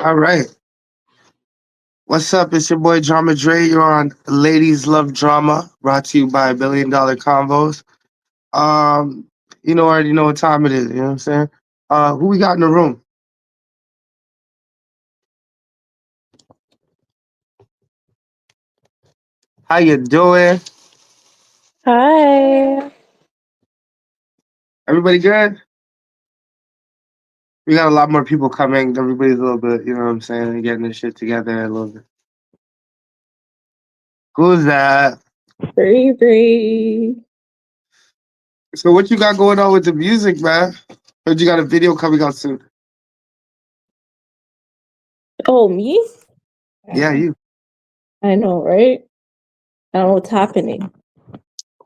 All right. What's up? It's your boy Drama Dre. You're on Ladies Love Drama, brought to you by Billion Dollar Convos. Um, already know what time it is. You know what I'm saying? Who we got in the room? How you doing? Hi. Everybody good? We got a lot more people coming. Everybody's a little bit, you know what I'm saying, getting this shit together a little bit. Who's that? Free. So what you got going on with the music, man? Heard you got a video coming out soon. Oh, me? Yeah, you. I know, right? I don't know what's happening.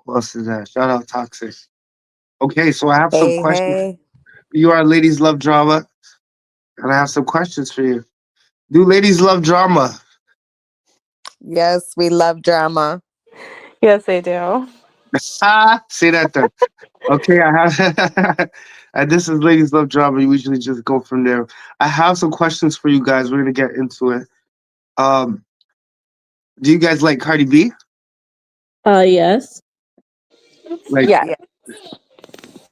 Who else is that? Shout out Toxic. Okay, so I have some Hey, questions. hey. You are Ladies Love Drama, and I have some questions for you. Do ladies love drama? Yes, we love drama. Yes, I do. Say that then. Okay, I have. And this is Ladies Love Drama. We usually just go from there. I have some questions for you guys. We're gonna get into it. Um, do you guys like Cardi B? Yes. Like, Yeah. Yeah,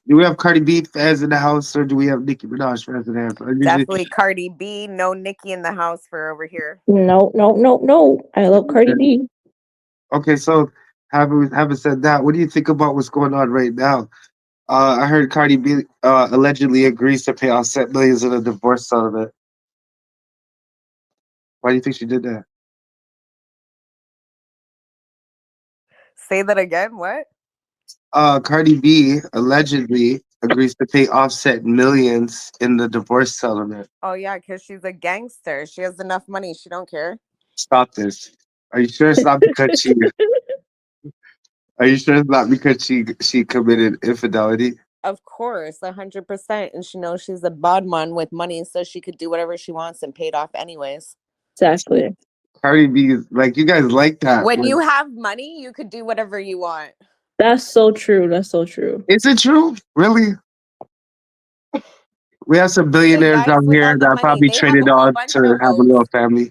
do we have Cardi B fans in the house, or do we have Nicki Minaj fans in the house? Usually, definitely Cardi B. No Nicki in the house for over here. No. I love Cardi B. okay. So, having said that, what do you think about what's going on right now? I heard Cardi B allegedly agrees to pay Offset millions in a divorce settlement. Why do you think she did that? Say that again. What? Cardi B allegedly agrees to pay Offset millions in the divorce settlement. Oh yeah, because she's a gangster. She has enough money. She don't care. Stop this. Are you sure it's not because she? Are you sure it's not because she committed infidelity? Of course, 100%. And she knows she's a bodman with money, so she could do whatever she wants and pay it off anyways. Exactly. Cardi B is like you guys like that. When Like, you have money, you could do whatever you want. That's so true. That's so true. is it true? Really? We have some The billionaires guys out with here all the that money, probably they have traded a whole on bunch to of have a hoes. little family.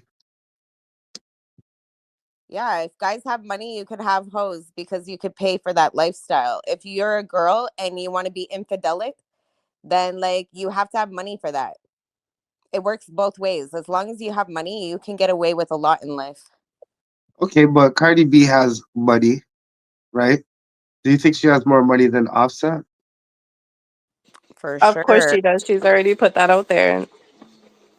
Yeah, if guys have money, you could have hoes because you could pay for that lifestyle. If you're a girl and you want to be infidelic, then like you have to have money for that. It works both ways. As long as you have money, you can get away with a lot in life. Okay, but Cardi B has money, right? Do you think she has more money than Offset? For Of course sure. she does. She's already put that out there.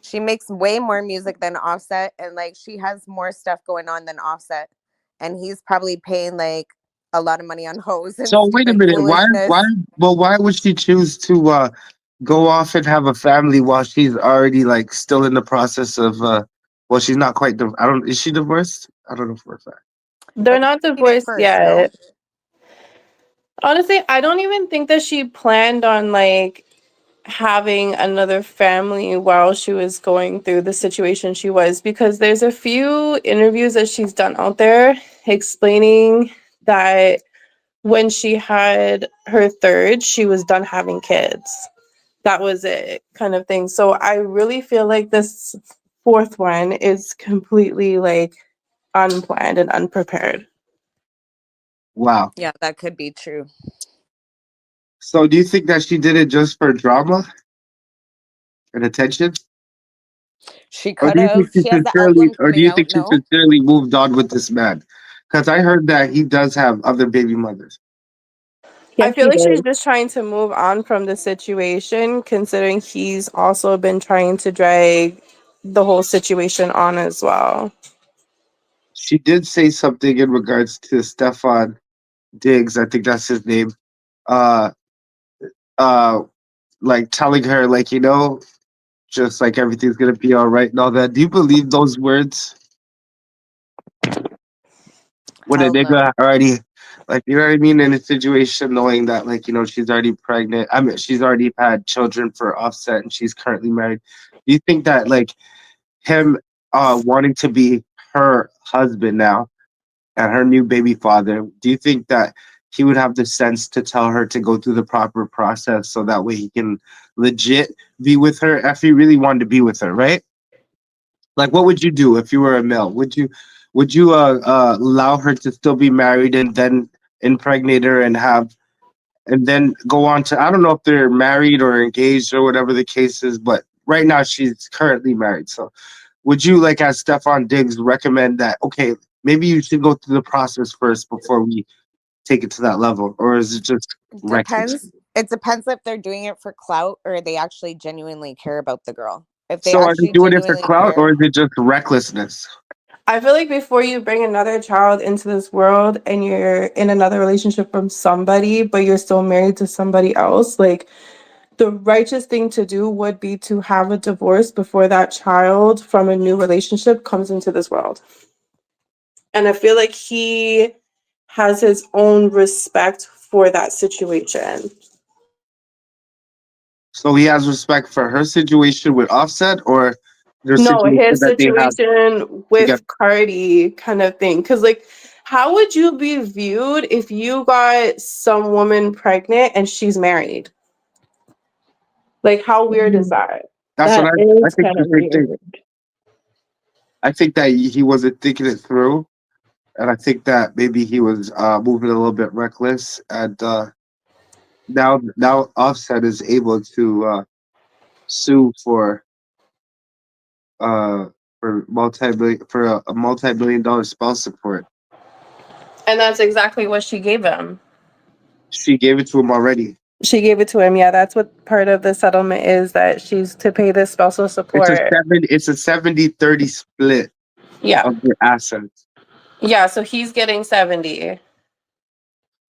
She makes way more music than Offset, and like she has more stuff going on than Offset. And he's probably paying like a lot of money on hoes and So wait a stupid minute. foolishness. Why would she choose to go off and have a family while she's already like still in the process of well, she's not quite I don't is she divorced? I don't know for a fact. They're I think not she did divorced first, no? yet. Honestly, I don't even think that she planned on like having another family while she was going through the situation she was, because there's a few interviews that she's done out there explaining that when she had her third, she was done having kids. That was it, kind of thing. So I really feel like this fourth one is completely like unplanned and unprepared. Wow. Yeah, that could be true. So do you think that she did it just for drama and attention? She Or could do you think have. She has the album coming out, she no? sincerely moved on with this man? Because I heard that he does have other baby mothers. I Yes, feel he like she's does. just trying to move on from the situation, considering he's also been trying to drag the whole situation on as well. She did say something in regards to Stefan Diggs, I think that's his name. Uh uh like telling her like, just like everything's gonna be all right and all that. Do you believe those words when a Hell no. nigga already like you know what I mean in a situation knowing that like she's already pregnant. I mean she's already had children for Offset and she's currently married. Do you think that like him wanting to be her husband now and her new baby father, do you think that he would have the sense to tell her to go through the proper process so that way he can legit be with her if he really wanted to be with her, right? Like, what would you do if you were a male? Would you allow her to still be married and then impregnate her and have and then go on to, I don't know if they're married or engaged or whatever the case is, but right now she's currently married. So would you, like, as Stefan Diggs, recommend that, okay, maybe you should go through the process first before we take it to that level, or is it just reckless? Depends. It depends if they're doing it for clout or they actually genuinely care about the girl. If they So are they actually doing it for genuinely clout or care, is it just recklessness? I feel like before you bring another child into this world and you're in another relationship from somebody, but you're still married to somebody else, like the righteous thing to do would be to have a divorce before that child from a new relationship comes into this world. And I feel like he has his own respect for that situation. So he has respect for her situation with Offset, or their No, situation his that they have situation together. with Cardi kind of thing. Because, like, how would you be viewed if you got some woman pregnant and she's married? Like, how weird is that? That's what That I is think kind the of same thing. weird. I think that he wasn't thinking it through, and I think that maybe he was moving a little bit reckless. And now Offset is able to sue uh, for a multi-million dollar spouse support. And that's exactly what she gave him. She gave it to him already. She gave it to him. Yeah, that's what part of the settlement is, that she's to pay the spousal support. It's a 70-30 split Yeah. of their assets. Yeah, so he's getting 70.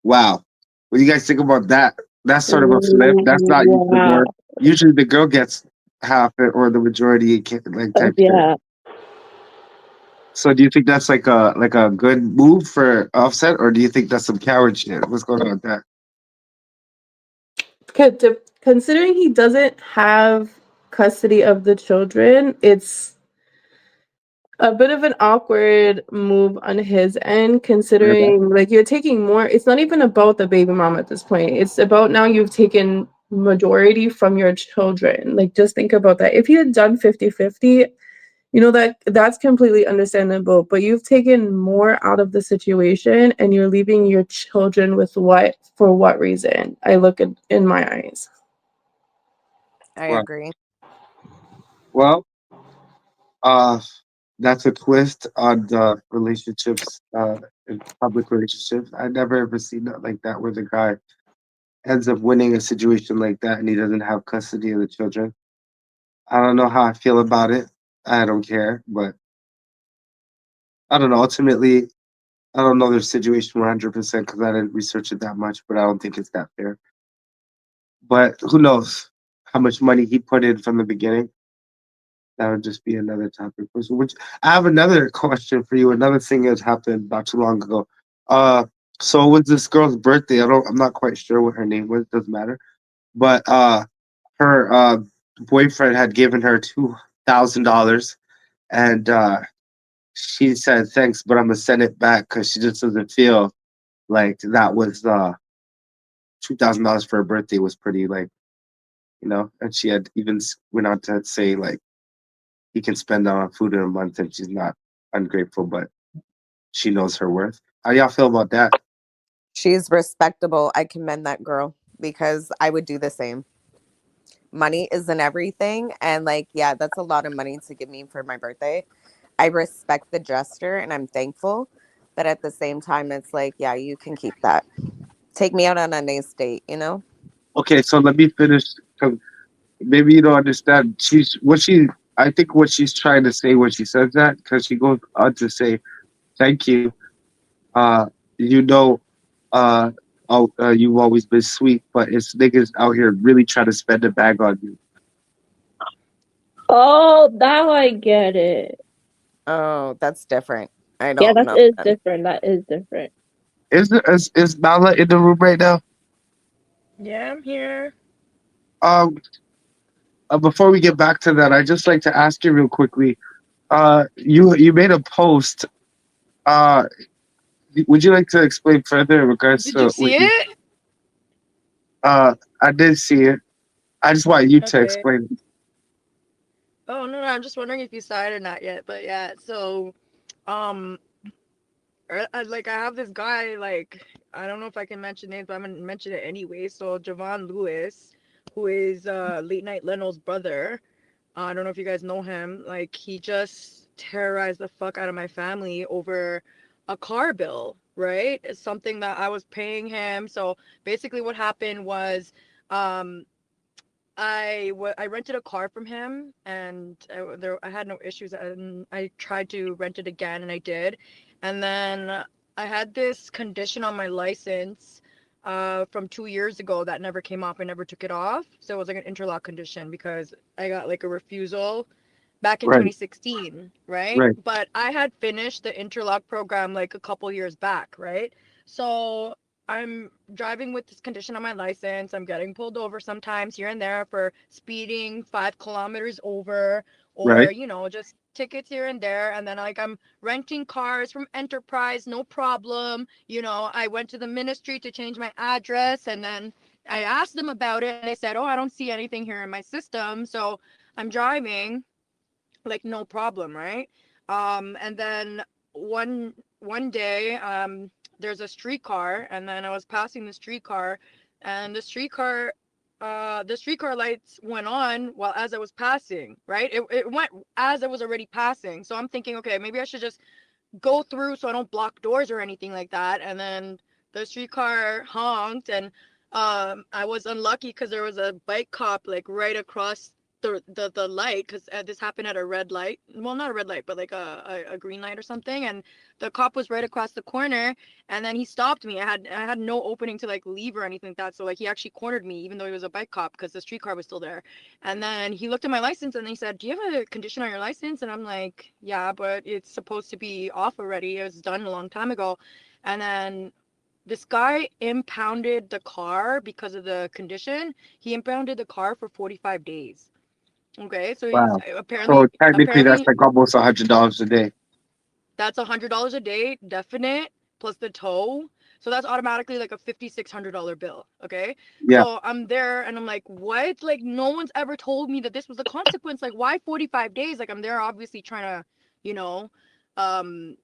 Wow. What do you guys think about that? That's sort of a flip. That's not usually Wow. more. Usually the girl gets half it or the majority, like, type shit. Yeah. So do you think that's like a good move for Offset, or do you think that's some coward shit? What's going on with that? Considering he doesn't have custody of the children, it's a bit of an awkward move on his end, Yeah. considering like you're taking more. It's not even about the baby mom at this point. It's about now you've taken majority from your children. Like, just think about that. If you had done 50-50, you know, that's completely understandable, but you've taken more out of the situation and you're leaving your children with what, for what reason? I look at in my eyes. I Well, agree. well, uh, that's a twist on the relationships, in public relationships. I never ever seen that like that, where the guy ends up winning a situation like that and he doesn't have custody of the children. I don't know how I feel about it. I don't care, but I don't know. Ultimately, I don't know their situation 100% because I didn't research it that much, but I don't think it's that fair. But who knows how much money he put in from the beginning? That would just be another topic. Which I have another question for you. Another thing that happened not too long ago. Uh, so it was this girl's birthday. I'm not quite sure what her name was. Doesn't matter. But her boyfriend had given her $2,000, and she said thanks, but I'm gonna send it back because she just doesn't feel like that was $2,000 for her birthday was pretty, like, and she had even went on to say, like, he can spend on food in a month and she's not ungrateful, but she knows her worth. How y'all feel about that? She's respectable. I commend that girl because I would do the same. Money isn't everything. And, like, yeah, that's a lot of money to give me for my birthday. I respect the gesture and I'm thankful. But at the same time, it's like, yeah, you can keep that. Take me out on a nice date, you know? Okay, so let me finish. 'Cause maybe you don't understand. I think what she's trying to say when she says that, because she goes on to say, thank you. Uh, you know, uh, you've always been sweet, but it's niggas out here really trying to spend a bag on you. Oh, now I get it. Oh, that's different. I Yeah, don't that know. is different. That is different. Is Nala in the room right now? Yeah, I'm here. Um, Before we get back to that, I'd just like to ask you real quickly. You made a post. Uh, would you like to explain further in regards Did you to what see you? it? I did see it. I just want you to Okay. explain it. Oh no, I'm just wondering if you saw it or not yet. But yeah, so um like I have this guy, like I don't know if I can mention names, but I'm gonna mention it anyway. So Javon Lewis, who is Late Night Leno's brother. I don't know if you guys know him. Like he just terrorized the fuck out of my family over a car bill, right? It's something that I was paying him. So basically what happened was um I rented a car from him, and I had no issues, and I tried to rent it again, and I did. And then I had this condition on my license from 2 years ago that never came off. I never took it off. So it was like an interlock condition because I got like a refusal back in Right, 2016, right? right, But I had finished the interlock program like a couple years back, right? So I'm driving with this condition on my license. I'm getting pulled over sometimes here and there for speeding 5 kilometers over, or right. just tickets here and there. And then like I'm renting cars from Enterprise, no problem. I went to the ministry to change my address, and then I asked them about it, and they said, "Oh, I don't see anything here in my system." So I'm driving like no problem, right? And then one day, there's a streetcar, and then I was passing the streetcar, and the streetcar lights went on while as I was passing, right? It went as I was already passing. So I'm thinking, okay, maybe I should just go through so I don't block doors or anything like that. And then the streetcar honked, and I was unlucky because there was a bike cop like right across the light, because this happened at a red light. Well, not a red light, but like a green light or something. And the cop was right across the corner, and then he stopped me. I had no opening to like leave or anything like that. So like he actually cornered me, even though he was a bike cop, because the streetcar was still there. And then he looked at my license and he said, "Do you have a condition on your license?" And I'm like, "Yeah, but it's supposed to be off already. It was done a long time ago." And then this guy impounded the car because of the condition. He impounded the car for 45 days. Okay, so he's Wow. So apparently technically, that's apparently like almost $100 a day. that's $100 a day, definite, plus the tow. So that's automatically like a $5,600 bill. Okay. Yeah. So I'm there and I'm like, what? Like, no one's ever told me that this was the consequence. Like, why 45 days? Like, I'm there obviously trying to, you know, um,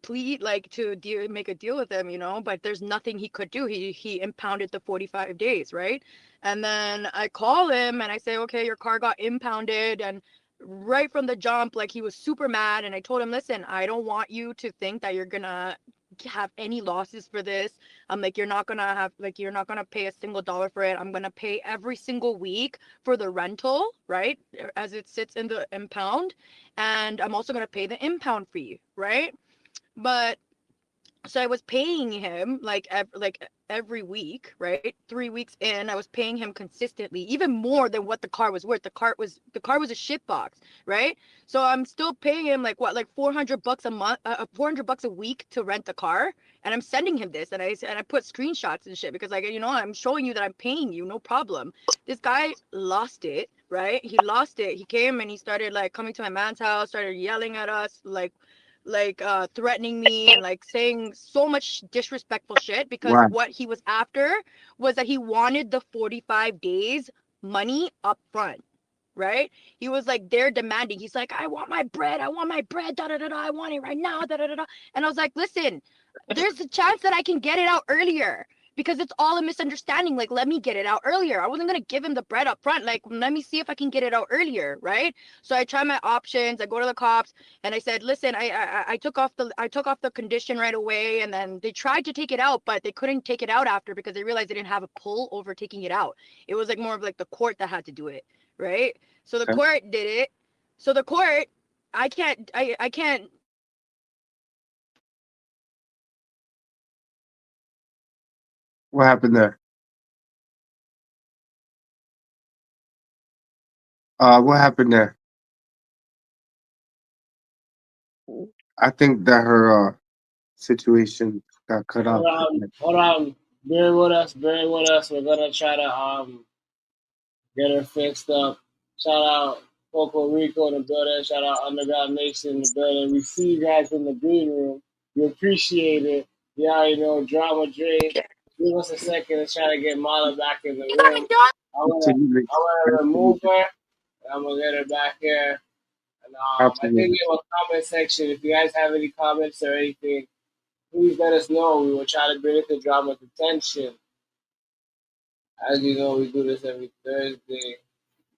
plead, like to make a deal with him, but there's nothing he could do. He impounded the 45 days, right? And then I call him and I say, okay, your car got impounded. And right from the jump, like he was super mad. And I told him, listen, I don't want you to think that you're gonna have any losses for this. I'm like, you're not gonna pay a single dollar for it. I'm gonna pay every single week for the rental, right, as it sits in the impound, and I'm also gonna pay the impound fee, right? But so I was paying him like every week, right? 3 weeks in, I was paying him consistently, even more than what the car was worth. The car was a shit box, right? So I'm still paying him like what, like $400 a month, $400 a week to rent the car, and I'm sending him this, and I put screenshots and shit because like I'm showing you that I'm paying you, no problem. This guy lost it, right? He lost it. He came and he started like coming to my man's house, started yelling at us, like threatening me and like saying so much disrespectful shit, because Wow. what he was after was that he wanted the 45 days money up front, right? He was like there demanding. He's like, I want my bread, da da da da, I want it right now, da da da da. And I was like, listen, there's a chance that I can get it out earlier, because it's all a misunderstanding. Like, let me get it out earlier. I wasn't gonna give him the bread up front. Like, let me see if I can get it out earlier, right? So I try my options. I go to the cops and I said, listen, I took off the condition right away, and then they tried to take it out, but they couldn't take it out after because they realized they didn't have a pull over taking it out. It was like more of like the court that had to do it, right? So the Okay. court did it. So the court, I can't. What happened there? What happened there? I think that her situation got cut off. Hold on. Bear with us. We're gonna try to get her fixed up. Shout out Puerto Rico in the building. Shout out Underground Nation in the building. We see you guys in the green room. We appreciate it. You already know Drama Dre. Give us a second to try to get Mala back in the room. I wanna remove her. I'm gonna get her back here. And I think Absolutely. we have a comment section. If you guys have any comments or anything, please let us know. We will try to bring it to drama's attention. As you know, we do this every Thursday.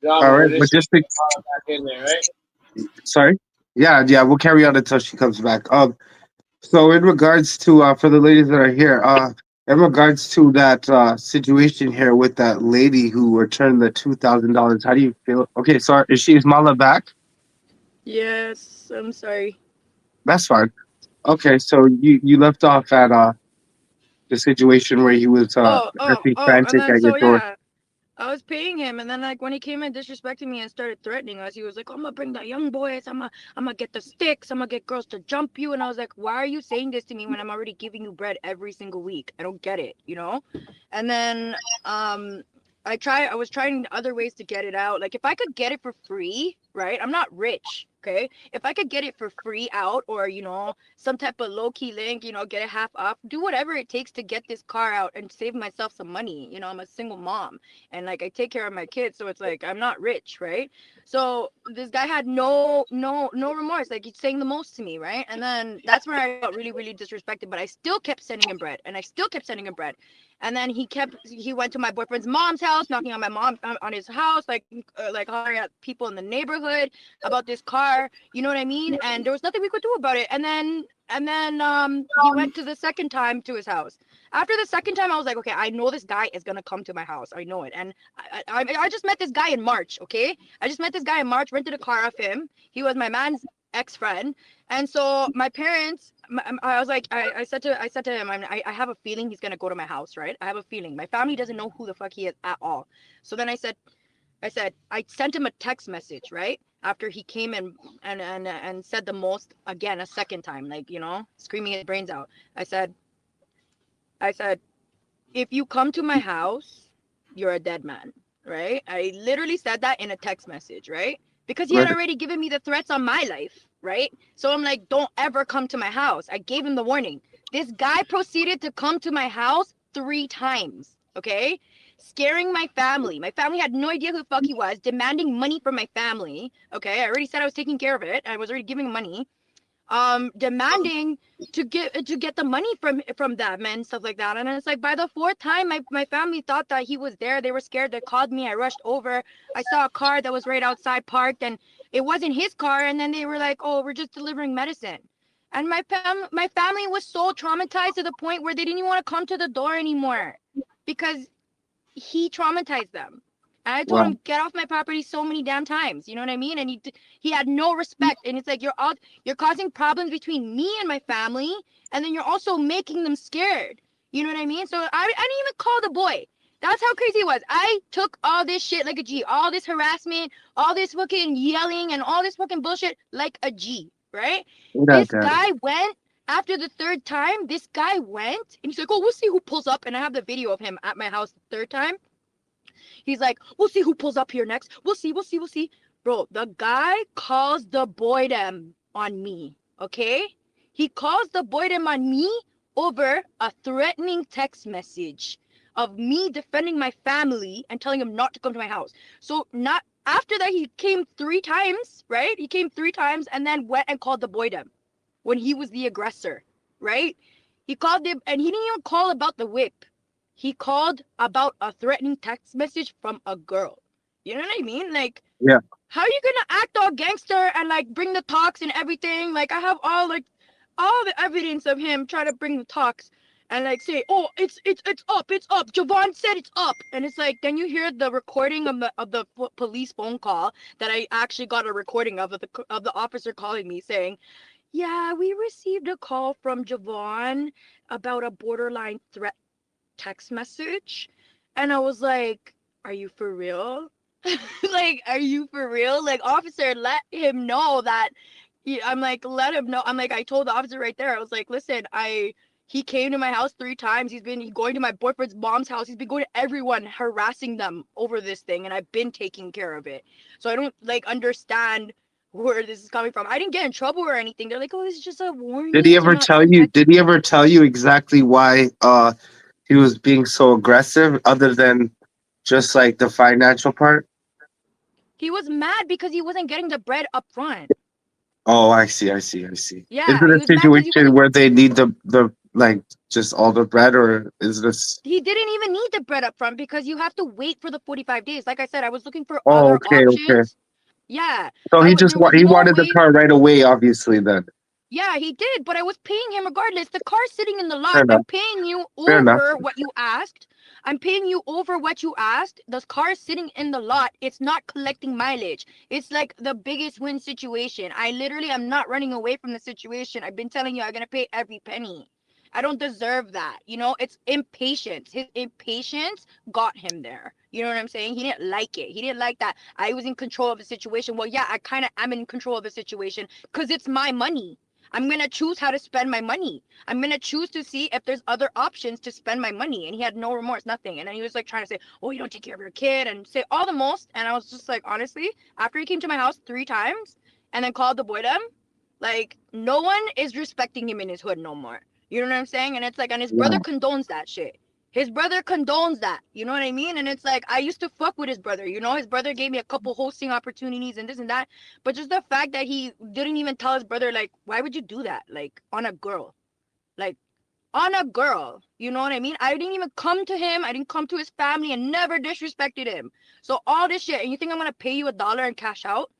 All Drama, right, we're but just just trying to follow back in there, right? sorry. Yeah, we'll carry on until she comes back. So in regards to for the ladies that are here, in regards to that situation here with that lady who returned the $2,000, how do you feel? Okay, so is Mala back? Yes, I'm sorry. That's fine. Okay, so you left off at the situation where he was acting And frantic then at your so door. yeah, I was paying him, and then like when he came in disrespecting me and started threatening us, he was like, "I'm gonna bring the young boys. I'm gonna get the sticks. I'm gonna get girls to jump you." And I was like, "Why are you saying this to me when I'm already giving you bread every single week? I don't get it, you know." And then I was trying other ways to get it out. Like if I could get it for free, right? I'm not rich, okay? If I could get it for free out, or some type of low key link, get it half off, do whatever it takes to get this car out and save myself some money. I'm a single mom, and like I take care of my kids, so it's like I'm not rich, right? So this guy had no remorse, like he's saying the most to me, right? And then that's where I felt really really disrespected, but I still kept sending him bread, and I still kept sending him bread. And then he went to my boyfriend's mom's house, knocking on my mom on his house, like hollering at people in the neighborhood about this car, you know what I mean? And there was nothing we could do about it. And then he went to the second time to his house. After the second time, I was like, okay, I know this guy is gonna come to my house. I know it. And I just met this guy in March, okay? I just met this guy in March, rented a car off him. He was my man's ex-friend. And so my parents, I was like, I said to him, I have a feeling he's gonna go to my house, right? I have a feeling. My family doesn't know who the fuck he is at all. So then I sent him a text message, right? After he came and said the most again a second time, like, screaming his brains out. I said, if you come to my house, you're a dead man, right? I literally said that in a text message, right? Because he had Right. already given me the threats on my life, right? So I'm like, don't ever come to my house. I gave him the warning. This guy proceeded to come to my house 3 times, okay? Scaring my family. My family had no idea who the fuck he was, demanding money from my family, okay? I already said I was taking care of it. I was already giving him money. Demanding to get the money from them and stuff like that. And it's like by the 4th time, my family thought that he was there. They were scared. They called me. I rushed over. I saw a car that was right outside parked, and it wasn't his car. And then they were like, "Oh, we're just delivering medicine." And my family was so traumatized to the point where they didn't even want to come to the door anymore because he traumatized them. And I told Wow. him, get off my property so many damn times. You know what I mean? And he had no respect. And it's like, you're causing problems between me and my family. And then you're also making them scared. You know what I mean? So I didn't even call the boy. That's how crazy it was. I took all this shit like a G, all this harassment, all this fucking yelling, and all this fucking bullshit like a G, right? Yeah, This Dad. guy went after the 3rd time. This guy went and he's like, "Oh, we'll see who pulls up." And I have the video of him at my house the 3rd time. He's like, "We'll see who pulls up here next. We'll see. Bro, the guy calls the boydem on me, okay? He calls the boydem on me over a threatening text message of me defending my family and telling him not to come to my house. So not after that, he came 3 times, right? He came 3 times and then went and called the boydem when he was the aggressor, right? He called him, and he didn't even call about the whip. He called about a threatening text message from a girl. You know what I mean? Like, Yeah. how are you gonna act all gangster and like bring the talks and everything? Like, I have all the evidence of him trying to bring the talks and like say, "Oh, it's up, it's up. Javon said it's up," and it's like then you hear the recording of the police phone call that I actually got a recording of the officer calling me saying, "Yeah, we received a call from Javon about a borderline threat text message." And I was like, "Are you for real?" Like, are you for real? Like, officer, let him know that. I'm like, let him know. I'm like, I told the officer right there. I was like, listen, he came to my house 3 times. He's been going to my boyfriend's mom's house. He's been going to everyone, harassing them over this thing, and I've been taking care of it. So I don't like understand where this is coming from. I didn't get in trouble or anything. They're like, "Oh, this is just a warning Did he to ever not tell you? contact." Did he ever tell you exactly why he was being so aggressive, other than just like the financial part? He was mad because he wasn't getting the bread up front. Oh, I see. Yeah, Is it he a was mad because he situation wasn't. where they need the like just all the bread, or is this? He didn't even need the bread up front because you have to wait for the 45 days. Like I said, I was looking for Oh, other okay, okay. options. Yeah, So there was he no wanted the way. car right away, obviously. Then Yeah, he did, but I was paying him regardless. The car's sitting in the fair lot. enough. I'm paying you Fair enough. over what you asked. I'm paying you over what you asked. The car is sitting in the lot. It's not collecting mileage. It's like the biggest win situation. I literally am not running away from the situation. I've been telling you I'm gonna pay every penny. I don't deserve that. You know, it's impatience. His impatience got him there. You know what I'm saying? He didn't like it. He didn't like that I was in control of the situation. Well, yeah, I kind of am in control of the situation because it's my money. I'm going to choose how to spend my money. I'm going to choose to see if there's other options to spend my money. And he had no remorse, nothing. And then he was like trying to say, oh, you don't take care of your kid and say all the most. And I was just like, honestly, after he came to my house 3 times and then called the boy them, like no one is respecting him in his hood no more. You know what I'm saying? And it's like, and his brother Yeah. condones that shit. His brother condones that. You know what I mean? And it's like, I used to fuck with his brother. You know, his brother gave me a couple hosting opportunities and this and that. But just the fact that he didn't even tell his brother, like, why would you do that? Like, on a girl. Like, on a girl. You know what I mean? I didn't even come to him. I didn't come to his family and never disrespected him. So all this shit, and you think I'm going to pay you $1 and cash out?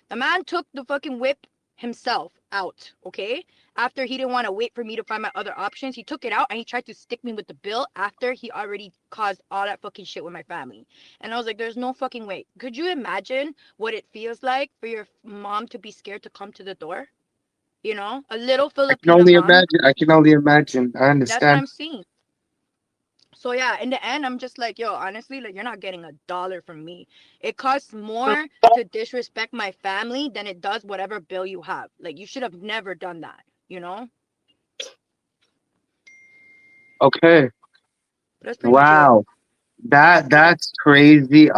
The man took the fucking whip himself out, okay? After he didn't want to wait for me to find my other options, he took it out and he tried to stick me with the bill after he already caused all that fucking shit with my family. And I was like, there's no fucking way. Could you imagine what it feels like for your mom to be scared to come to the door? You know, a little I can Filipina only mom. imagine. I can only imagine. I That's what understand. I'm seeing. So yeah, in the end, I'm just like, yo, honestly, like you're not getting $1 from me. It costs more to disrespect my family than it does whatever bill you have. Like you should have never done that, you know? Okay. But that's pretty much it. Wow. That's crazy.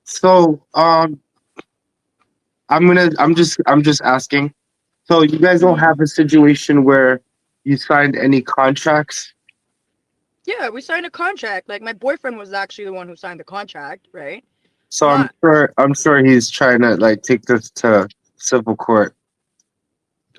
So I'm just asking. So you guys don't Mhm. have a situation where you signed any contracts? Yeah, we signed a contract. Like my boyfriend was actually the one who signed the contract, right? So Not I'm sure he's trying to like take this to civil court.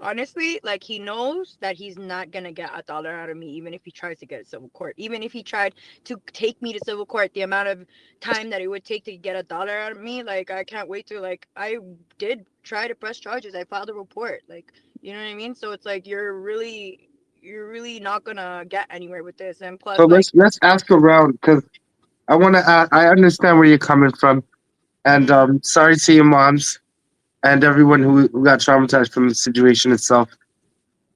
honestly, like he knows that he's not gonna get $1 out of me, even if he tries to get a civil court. Even if he tried to take me to civil court, the amount of time that it would take to get $1 out of me, like I can't wait to like I did try to press charges. I filed a report. Like, you know what I mean? So it's like you're really not gonna get anywhere with this. And So plus like let's ask around because I understand where you're coming from, and mhm, sorry to your moms and everyone who got traumatized from the situation itself.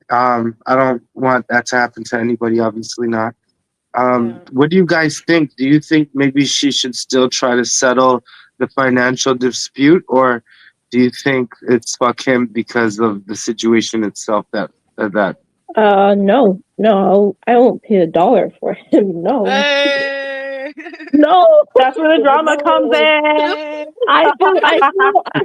I don't want that to happen to anybody, obviously not. yeah. What do you guys think? Do you think maybe she should still try to settle the financial dispute, or do you think it's fuck him because of the situation itself that No, I won't pay $1 for him. No, Hey. no, That's where the drama comes no. in. I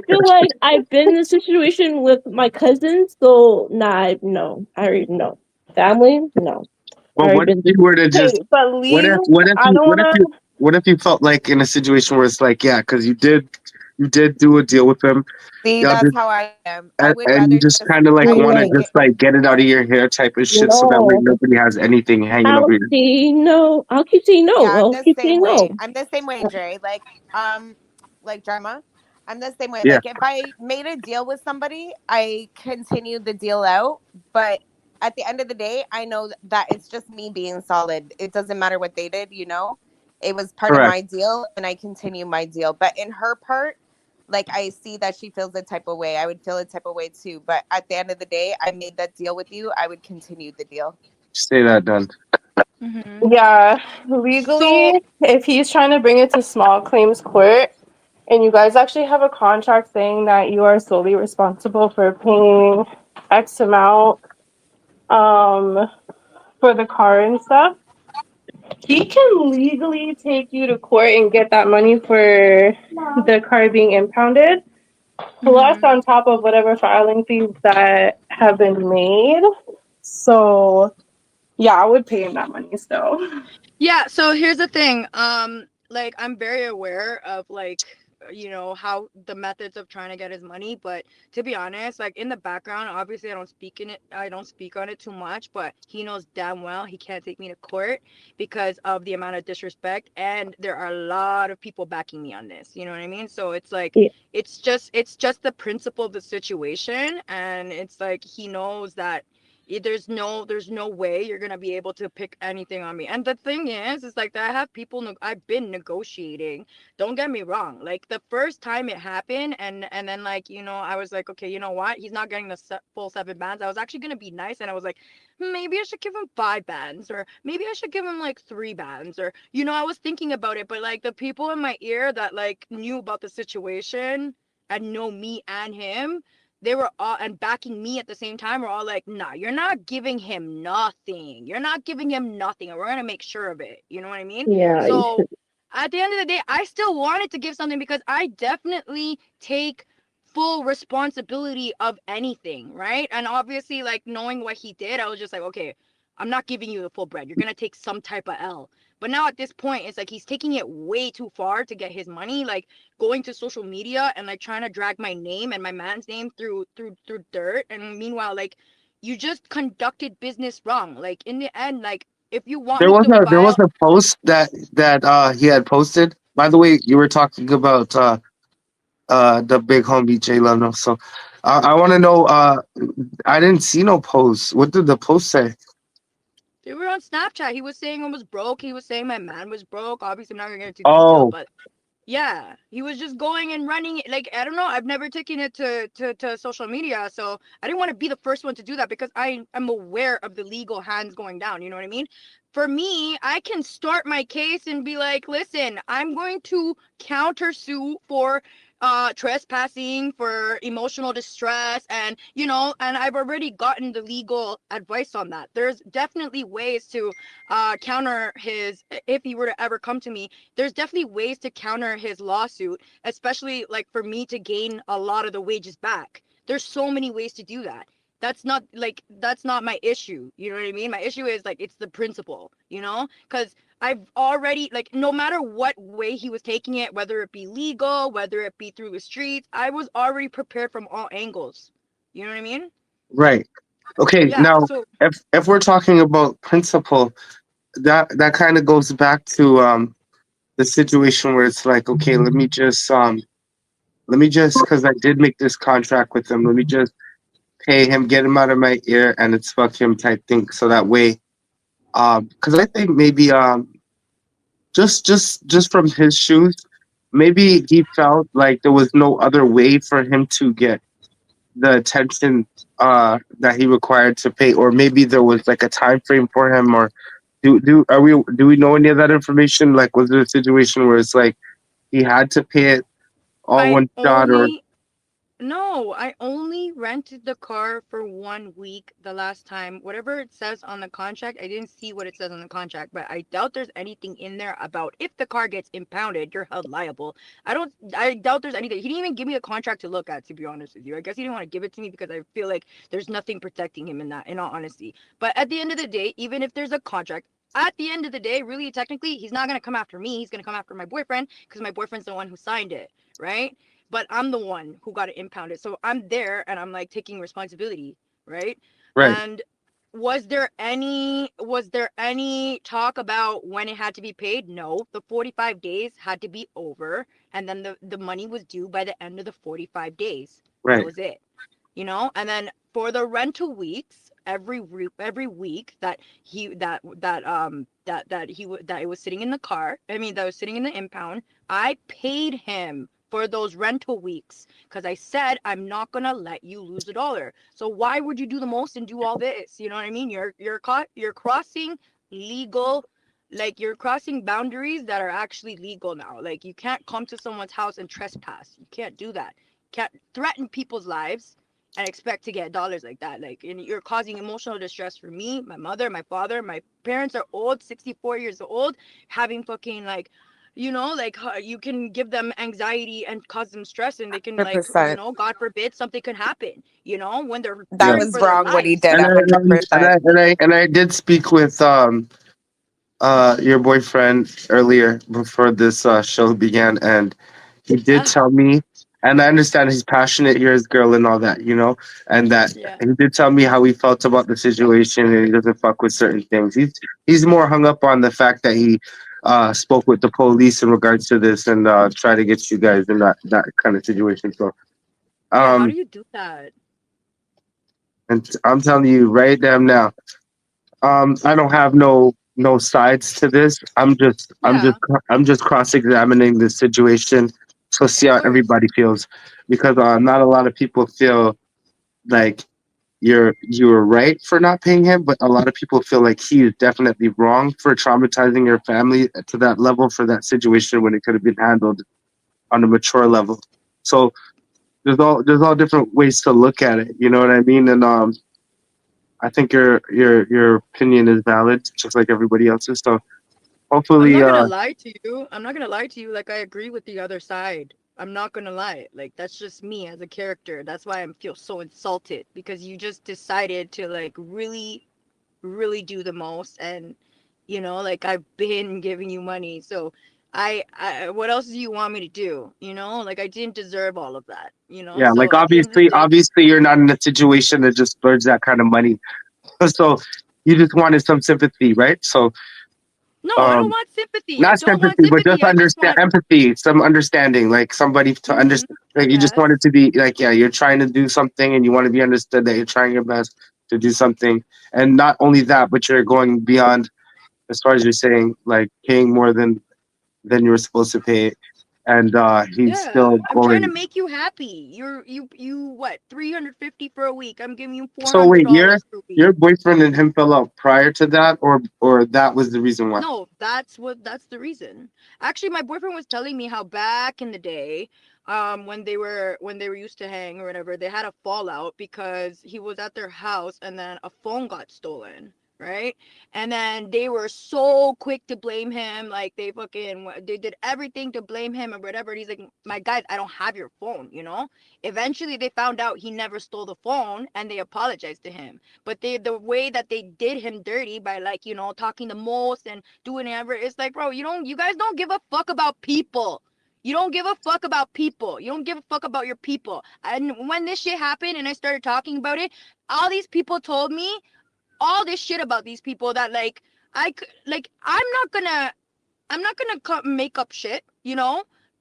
feel like I've been in a situation with my cousins, so nah, no, I already know. Family, no, I well, already what if been. you were to Okay, just but legally, I don't want to. what if you felt like in a situation where it's like, yeah, because you did do a deal with him, See, y'all that's did, how I am. I would and you rather just just kind of like fight want to and No, get just like get it out of your hair type of shit, so that way no. nobody has anything hanging over I'll you. say no. I'll keep saying no. Yeah, I'm I'll the keep same saying way. no. I'm the same way, Dre. Like drama. I'm the same way. Yeah, Like if I made a deal with somebody, I continue the deal out. But at the end of the day, I know that it's just me being solid. It doesn't matter what they did, you know? It was part of correct. my deal and I continue my deal. But in her part, like I see that she feels the type of way. I would feel a type of way too. But at the end of the day, I made that deal with you. I would continue the deal. Say that done. Mhm. Yeah, So legally, if he's trying to bring it to small claims court, and you guys actually have a contract saying that you are solely responsible for paying X amount, um, for the car and stuff, he can legally take you to court and get that money for the car being impounded, plus mhm. on top of whatever filing fees that have been made. So, yeah, I would pay him that money still. Yeah, so here's the thing. Like I'm very aware of like you know, how the methods of trying to get his money. But to be honest, like in the background, obviously I don't speak on it too much, but he knows damn well he can't take me to court because of the amount of disrespect, and there are a lot of people backing me on this, you know what I mean? So it's like Yeah. it's just the principle of the situation, and it's like he knows that there's no way you're gonna be able to pick anything on me. And the thing is like that I've been negotiating. Don't get me wrong. Like the first time it happened, and then like, you know, I was like, okay, you know what? He's not getting the full 7 bands. I was actually gonna be nice, and I was like, maybe I should give him 5 bands, or maybe I should give him like 3 bands, or you know, I was thinking about it, but like the people in my ear that like knew about the situation and know me and him, they were all, and backing me at the same time, were all like, nah, you're not giving him nothing. You're not giving him nothing. And we're going to make sure of it. You know what I mean? Yeah, you So should. at the end of the day, I still wanted to give something because I definitely take full responsibility of anything. Right. And obviously, like knowing what he did, I was just like, okay, I'm not giving you the full bread. You're going to take some type of L. But now at this point, it's like he's taking it way too far to get his money. Like going to social media and like trying to drag my name and my man's name through dirt. And meanwhile, like you just conducted business wrong. Like in the end, like if you want There me was to a file, post that he had posted. By the way, you were talking about the big homie Jay Leno. So I want to know. I didn't see no post. What did the post say? they were on Snapchat. He was saying I was broke. He was saying my man was broke. Obviously, I'm not gonna get into detail, Oh, but yeah, he was just going and running it. Like I don't know. I've never taken it to social media, so I didn't want to be the first one to do that because I am aware of the legal hands going down. You know what I mean? For me, I can start my case and be like, listen, I'm going to countersue for trespassing, for emotional distress, and you know, and I've already gotten the legal advice on that. There's definitely ways to counter his, if he were to ever come to me, there's definitely ways to counter his lawsuit, especially like for me to gain a lot of the wages back. There's so many ways to do that. That's not my issue. You know what I mean? My issue is like it's the principle, you know? Because I've already, like, no matter what way he was taking it, whether it be legal, whether it be through the streets, I was already prepared from all angles. You know what I mean? right. Okay. Yeah. Now, So if we're talking about principle, that kind of goes back to the situation where it's like, okay, let me just because I did make this contract with him. Let me just pay him, get him out of my ear, and it's fuck him type thing. So that way, because I think maybe just from his shoes, maybe he felt like there was no other way for him to get the attention that he required to pay, or maybe there was like a time frame for him, or do we know any of that information? Like, was there a situation where it's like he had to pay it all I one shot, or only No, I only rented the car for 1 week the last time. Whatever it says on the contract, I didn't see what it says on the contract, but I doubt there's anything in there about if the car gets impounded, you're held liable. I doubt there's anything. He didn't even give me a contract to look at, to be honest with you. I guess he didn't want to give it to me because I feel like there's nothing protecting him in that, in all honesty. But at the end of the day, even if there's a contract, at the end of the day, really technically, he's not going to come after me. He's going to come after my boyfriend because my boyfriend's the one who signed it, right? But I'm the one who got it impounded. So I'm there and I'm like taking responsibility, right? right, And was there any talk about when it had to be paid? No. The 45 days had to be over, and then the money was due by the end of the 45 days. That right, was it. You know? And then for the rental weeks, every week that it was sitting in the car, I mean that was sitting in the impound, I paid him for those rental weeks because I said I'm not gonna let you lose $1. So why would you do the most and do all this? You know what I mean? You're crossing legal, like you're crossing boundaries that are actually legal now. Like you can't come to someone's house and trespass. You can't do that. You can't threaten people's lives and expect to get dollars like that. Like, and you're causing emotional distress for me, my mother, my father. My parents are old, 64 years old, having fucking like, you know, like you can give them anxiety and cause them stress, and they can like, you 100%. know, God forbid something could happen, you know, when they're That yeah. fearing was for their wrong what he lives. did, And 100%. I did speak with your boyfriend earlier before this show began, and he did tell me, and I understand he's passionate, you're his girl and all that, you know, and that Yeah. he did tell me how he felt about the situation and he doesn't fuck with certain things. He's more hung up on the fact that he spoke with the police in regards to this and try to get you guys in that kind of situation. So Yeah, how um do you do that? and I'm telling you right damn now, I don't have no sides to this. Yeah, I'm just cross-examining the situation to see of how course. everybody feels because not a lot of people feel like you were right for not paying him, but a lot of people feel like he is definitely wrong for traumatizing your family to that level for that situation when it could have been handled on a mature level. So there's all different ways to look at it. You know what I mean? And I think your opinion is valid, just like everybody else's. So I'm hopefully, not gonna lie to you. I'm not gonna lie to you. Like, I agree with the other side. I'm not gonna lie. Like, that's just me as a character. That's why I feel so insulted because you just decided to like really, really do the most, and like I've been giving you money. So, what else do you want me to do? Like I didn't deserve all of that. yeah, like So at the end of the day, obviously, you're not in a situation that just splurge that kind of money. So you just wanted some sympathy, right? So no, I don't um, want sympathy. I not don't want sympathy, but just sympathy. I just understand want. empathy, some understanding, like somebody to Mm-hmm. understand. Like you just Yes. wanted to be like, yeah, you're trying to do something, and you want to be understood that you're trying your best to do something, and not only that, but you're going beyond as far as you're saying, like paying more than you were supposed to pay, and he's Yeah, still I'm trying to going. make you happy. You what? 350 for a week. I'm giving you four So hundred wait, dollars per week. your boyfriend and him fell out prior to that, or that was the reason why? No, that's the reason. Actually, my boyfriend was telling me how back in the day, when they were used to hang or whatever, they had a fallout because he was at their house and then a phone got stolen, right? And then they were so quick to blame him, like they did everything to blame him or whatever. And he's like, "My guys, I don't have your phone." Eventually, they found out he never stole the phone, and they apologized to him. But the way that they did him dirty by like talking the most and doing whatever, it's like, bro, you guys don't give a fuck about people. You don't give a fuck about people. You don't give a fuck about your people. And when this shit happened and I started talking about it, all these people told me all this shit about these people that like I'm not gonna make up shit.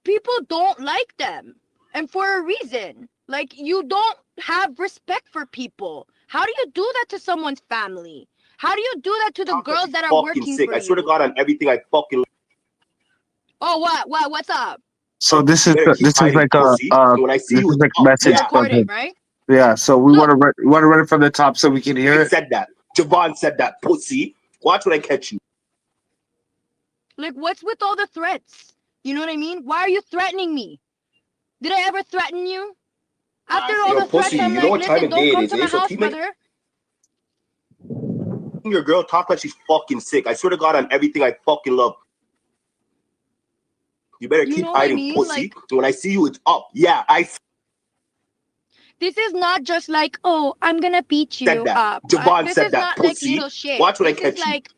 People don't like them, and for a reason. Like, you don't have respect for people. How do you do that to someone's family? How do you do that to the Talk like girls she's that are fucking working sick. for I swear to you? God on everything I fucking Oh, what's up? So you better keep hiding, like pussy. And when I see this you, is it's like up. You're message Yeah. from recording, him. right? Yeah, so Look, we want to run it from the top so we can hear I it. said that. Javon said that, pussy. Watch when I catch you. like, what's with all the threats? You know what I mean? Why are you threatening me? Did I ever threaten you? After all Yo, the pussy, threats, I'm you know like, what time listen, of don't day it come is, to eh? my So house, keep making brother. your girl talk like she's fucking sick. I swear to God on everything I fucking love. You better You keep know what I hiding, mean? pussy. Like, And when I see you, it's up. Yeah, I this is not just like, oh, I'm gonna beat said you that. up. Javon This said is that, not like little pussy. shit. Watch when I This is catch you. like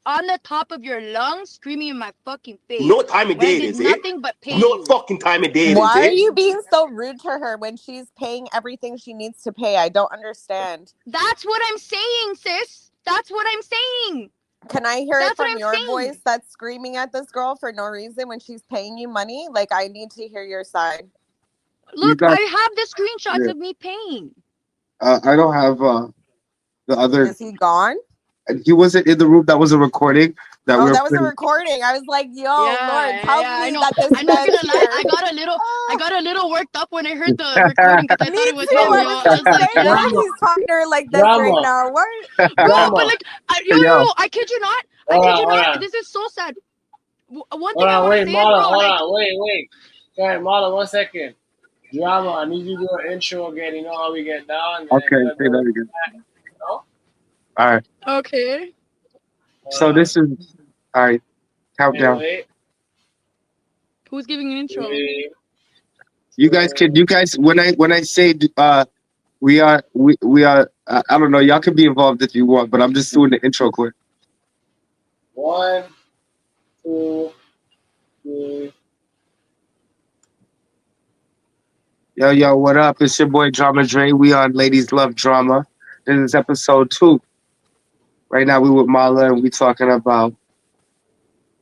on the top of your lungs, screaming in my fucking You know face what time of when I day it did is, eh? nothing but pay You know what you. fucking time of day it is, Why are eh? you being so rude to her when she's paying everything she needs to pay? I don't understand. That's what I'm saying, sis. That's what I'm saying. Can I hear it That's what from I'm your saying. voice that's screaming at this girl for no reason when she's paying you money? Like, I need to hear your side. You Look, got I have the screenshots yeah. of me paying. I don't have the other. Is he gone? He wasn't in the room. That was a recording that we Oh, were that was a playing. recording. I was like, yo, Lord, Yeah, tell yeah, I me know. that this I'm not man's gonna lie. here. I got a little worked up when I heard the recording because I Me thought it was too. him, I yo. was I like, was like, say yes, what? Drama, He's talking to her like this right drama, now. What? bro. But drama. like, Yo, I kid you not. I Hold kid on, you hold not. on. This is so sad. One thing Hold I on, want to wait, say is, Marla, bro, hold like, on, wait. Sorry, Marla, 1 second. Drama, I need you to do an intro again. You know how we get down, and okay, you're gonna say do it. that again. No? All right. okay. Hold So on. this is all right. Countdown. Wait. Who's giving an intro? 3, You 2, guys can. You guys when I say we are. I don't know. Y'all can be involved if you want, but I'm just doing the intro quick. 1, 2, 3. Yo, what up? It's your boy Drama Dre. We on Ladies Love Drama. This is episode 2. Right now we with Mala and we talking about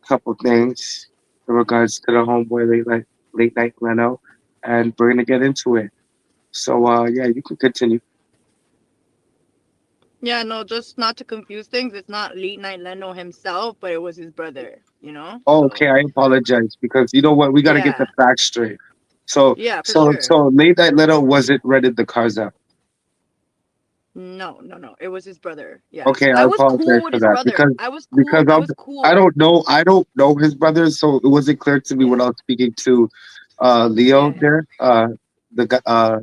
a couple things in regards to the homeboy late night Leno, and we're gonna get into it. So yeah, you can continue. Yeah, no, just not to confuse things. It's not Late Night Leno himself, but it was his brother, you know? Oh, So, okay, I apologize because you know what, we gotta get the yeah. facts straight. So Yeah, for so sure. so late night Leno wasn't rented the cars out. No, no, no. It was his brother. Yeah. Okay, I I was apologize cool with for his that brother. because I was cool. because I of was I cool. don't know his brother, so it wasn't clear to me when Yeah. I was speaking to Leo Yeah. there. The guy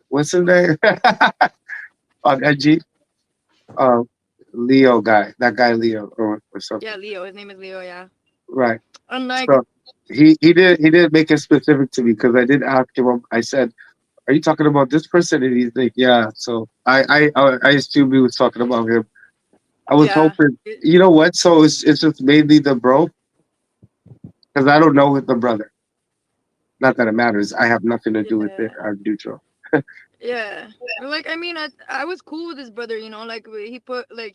what's his name? On NG? Uh Leo guy. That guy Leo or Yeah, something. Leo. His name is Leo, yeah. Right. And like, So he didn't make it specific to me because I did ask him. I said, "Are you talking about this person?" And he's like, "Yeah." So I assumed he was talking about him. I was yeah. hoping, you know what? So it's just mainly the bro because I don't know the brother. Not that it matters. I have nothing to do with it. Yeah. I'm neutral. Yeah. Like, I mean, I was cool with his brother, you know, like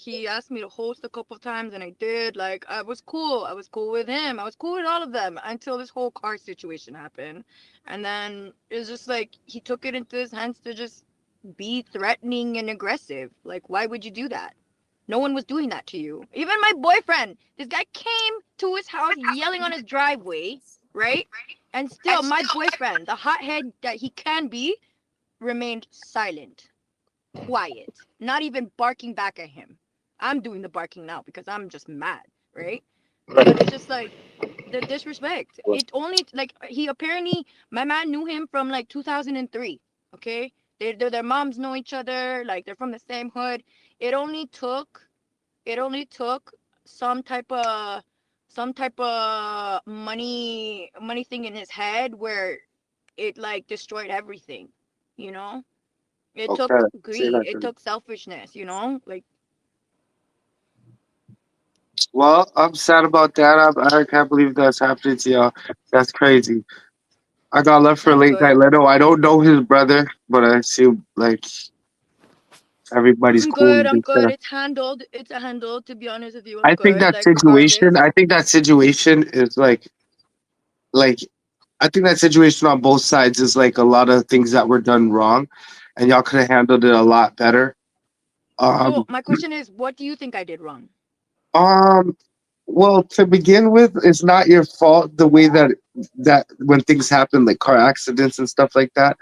he asked me to host a couple times and I did. Like, I was cool. I was cool with him. I was cool with all of them until this whole car situation happened. And then it's just like he took it into his hands to just be threatening and aggressive. Like, why would you do that? No one was doing that to you. Even my boyfriend, this guy came to his house yelling on his driveway, right? And still, my boyfriend, the hothead that he can be, remained silent, quiet, not even barking back at him. I'm doing the barking now because I'm just mad, right? But it's just like the disrespect. It only like he apparently my man knew him from like 2003. Okay, their moms know each other. Like they're from the same hood. It only took it only took some type of money thing in his head where it like destroyed everything, you know. It Okay, took say greed. that It then. took selfishness, you know? Like, Well, I'm sad about that. I can't believe that's happening to y'all. That's crazy. I got left for I'm late night good. Leno. I don't know his brother, but I assume like everybody's I'm cool good. and I'm just good. It's handled. It's handled. To be honest with you, I'm I think good. that Like, situation. regardless. I think that situation is like I think that situation on both sides is like a lot of things that were done wrong, and y'all could have handled it a lot better. So, Um, my question is, what do you think I did wrong? um. Well, to begin with, it's not your fault the way that when things happen, like car accidents and stuff like that.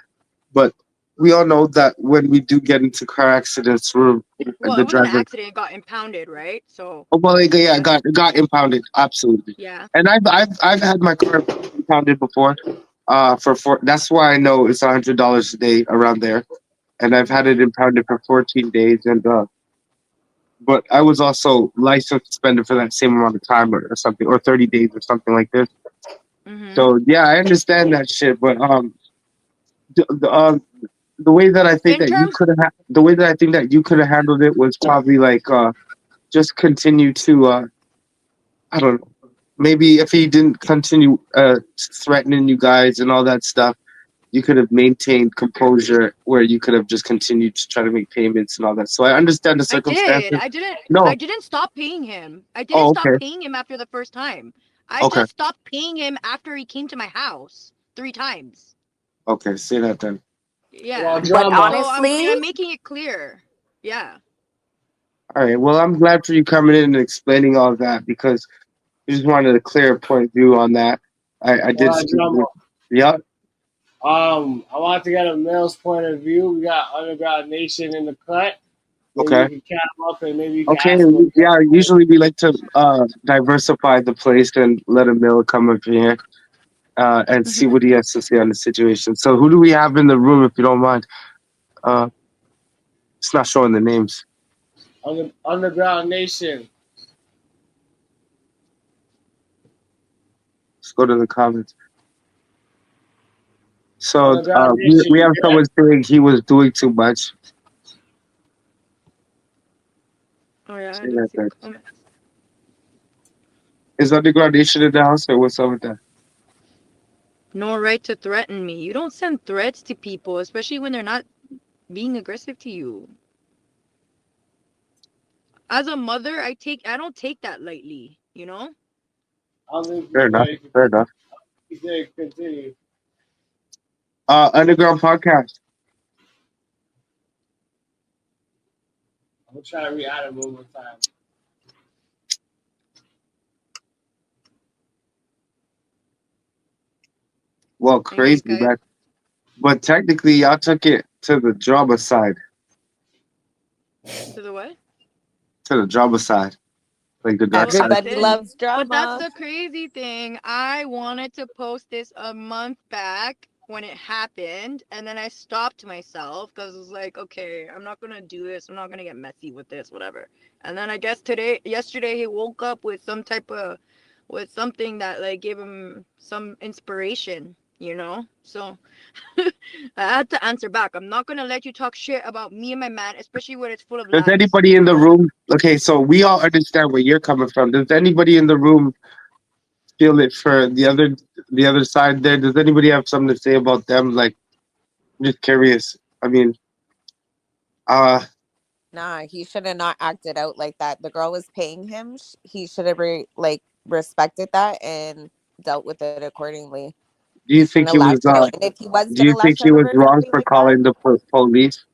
But we all know that when we do get into car accidents, we're Well, the it wasn't an driver. accident. It got impounded, right? So, Oh, well, like, yeah, yeah. it got impounded absolutely, Yeah. and I've had my car impounded before. For that's why I know it's $100 a day around there, and I've had it Mm-hmm. impounded for 14 days, and but I was also license suspended for that same amount of time or something, or 30 days or something like this. Mm-hmm. So yeah, I understand that shit, but the way that I think In that you terms, could have the way that I think that you could have handled it was probably like just continue to I don't know, maybe if he didn't continue threatening you guys and all that stuff, you could have maintained composure where you could have just continued to try to make payments and all that. So I understand the I did. circumstances. I didn't. I No. didn't stop paying him. I didn't Oh, stop okay. paying him after the first time. I Okay. just stopped paying him after he came to my house 3 times. Okay. Say that then. Well, Yeah. But drama. So honestly, I'm making it clear. Yeah. All right. Well, I'm glad for you coming in and explaining all that because I just wanted a clear point of view on that. I did Well, speak drama. with. Yep. I want to get a male's point of view. We got Underground Nation in the cut. Maybe Okay. you can catch him up and maybe you can Okay. ask him a Yeah. question. Usually we like to diversify the place and let a male come up here and see Mm-hmm. what he has to say on the situation. So who do we have in the room, if you don't mind? Uh, it's not showing the names. Underground Nation. Let's go to the comments. So Underground we Nation. have someone saying he was doing too much. Oh yeah, I Say didn't that see the then. comments. Is Underground Nation in the house or what's up with that? no right to threaten me. You don't send threats to people, especially when they're not being aggressive to you. As a mother, I don't take that lightly, you know? I don't think Fair you enough. know, Fair enough. you said continue. Underground podcast. I'm gonna try to re-add him one more time. Well, Anyways, crazy, guys. man. But technically, y'all took it to the drama side. To the what? To the drama side. Like the dark Well, I side. Everybody did. loves But that's drama. the crazy thing. I wanted to post this a month back when it happened, and then I stopped myself because it was like, okay, I'm not gonna do this. I'm not gonna get messy with this, whatever. And then I guess yesterday, he woke up with with something that like gave him some inspiration, you know? So I had to answer back. I'm not gonna let you talk shit about me and my man, especially when it's full of Does lies. anybody in the room? Okay, so we all understand where you're coming from. Does anybody in the room feel it for the other side there? Does anybody have something to say about them? Like, I'm just curious. I mean, Nah, he should have not acted out like that. The girl was paying him. He should have like respected that and dealt with it accordingly. do you Shouldn't think have he was? lashed out. And if he was Do gonna you think lash he out was over wrong something for like that, calling the police?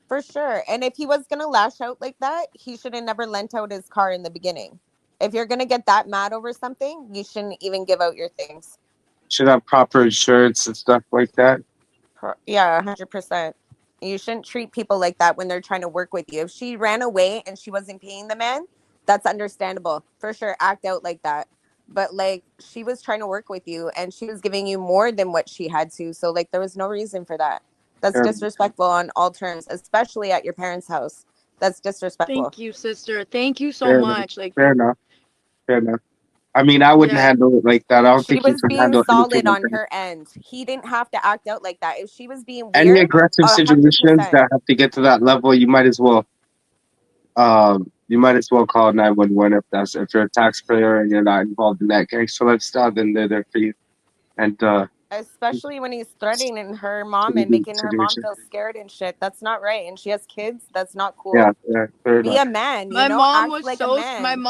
for sure. And if he was gonna lash out like that, he should have never lent out his car in the beginning. If you're gonna get that mad over something, you shouldn't even give out your things. Should have proper insurance and stuff like that. Yeah, 100%. You shouldn't treat people like that when they're trying to work with you. If she ran away and she wasn't paying the man, that's understandable. For sure, act out like that. But like she was trying to work with you and she was giving you more than what she had to. So like there was no reason for that. That's Um, disrespectful on all terms, especially at your parents' house. That's disrespectful. Thank you, sister. Thank you so fair enough. much. Like, Fair enough. Fair enough. I mean, I wouldn't yeah. handle it like that. I don't She think he was could being handle anything solid like on that. her end. He didn't have to act out like that. If she was being Any weird, aggressive situations 100%. that have to get to that level, you might as well call 911 if you're a taxpayer and you're not involved in that gangster lifestyle, then they're there for you. And Especially when he's threatening her mom and the making her mom situation. feel scared and shit. That's not right. And she has kids. That's not Yeah, cool. yeah, fair Be enough. a man, My mom act was like a so man.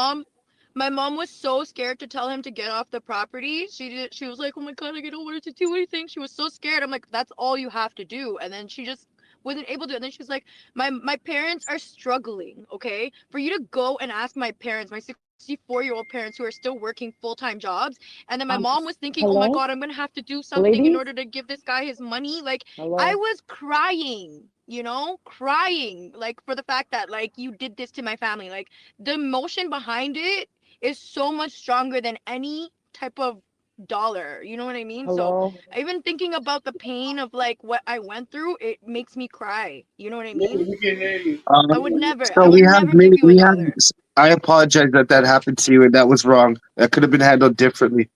my mom was so scared to tell him to get off the property. She was like, "Oh my god, I don't want her to do anything." She was so scared. I'm like, "That's all you have to do." And then she just wasn't able to. And then she was like, My parents are struggling, okay? For you to go and ask my parents, my 64-year-old parents who are still working full-time jobs, and then my mom was thinking, "Oh my Hello, god, I'm going to have to do something in ladies. order to give this guy his money." Like I Hello. was crying, crying like for the fact that like you did this to my family. Like the emotion behind it is so much stronger than any type of dollar. You know what I mean? So Hello. even thinking about the pain of like what I went through, it makes me cry. You know what I Yeah, mean? we can hear you. So I would we have never many. give you a dollar. I apologize that that happened to you, and that was wrong. That could have been handled differently.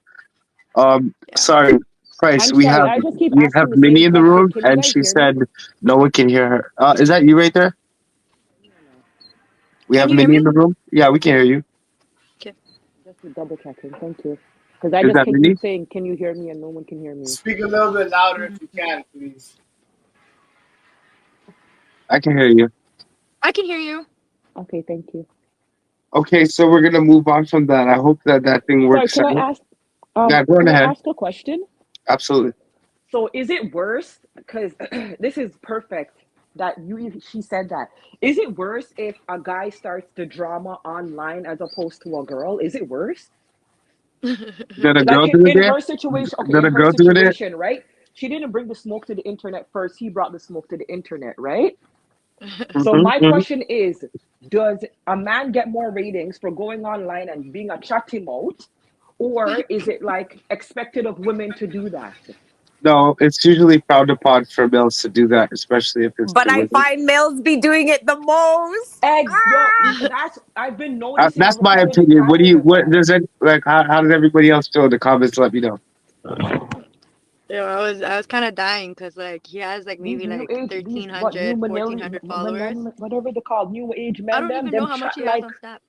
Yeah. Sorry, Price. I'm sorry. I just keep We have asking the Minnie same in the question. room, Can you and guys she hear me? said no one can hear her. Is that you right there? We Can have you hear Minnie in me? the room. Yeah, we can hear you. Okay. Just double checking. Thank you. Because I Is just that keep Minnie? saying, "Can you hear me?" and no one can hear me. Speak a little bit louder if Mhm. you can, please. I can hear you. I can hear you. Okay, thank you. Okay, so we're gonna move on from that. I hope that that thing Sorry, works can I out. ask? Yeah, go on Can I ahead. ask a question? Absolutely. So, is it worse? Because this is perfect that she said that. Is it worse if a guy starts the drama online as opposed to a girl? Is it worse? Did a Like girl do it in there? her situation, okay, Did in a her girl do it there? situation, right? She didn't bring the smoke to the internet first. He brought the smoke to the internet, right? So Mm-hmm, my mm-hmm. question is, does a man get more ratings for going online and being a chatty mouth, or is it like expected of women to do that? No, it's usually frowned upon for males to do that, especially if it's But to I women. find males be doing it the most. Egg, yo, Ah! that's I've been noticing. That's I'm my recording in opinion. Canada What now. does it like? How does everybody else feel in the comments? Let me know. Yeah, I was kind of dying because like he has like These maybe new like age, these what new 1,300, millennial, 1,400 followers. whatever they call new age I men, don't even them know how much chat he has like on Snap.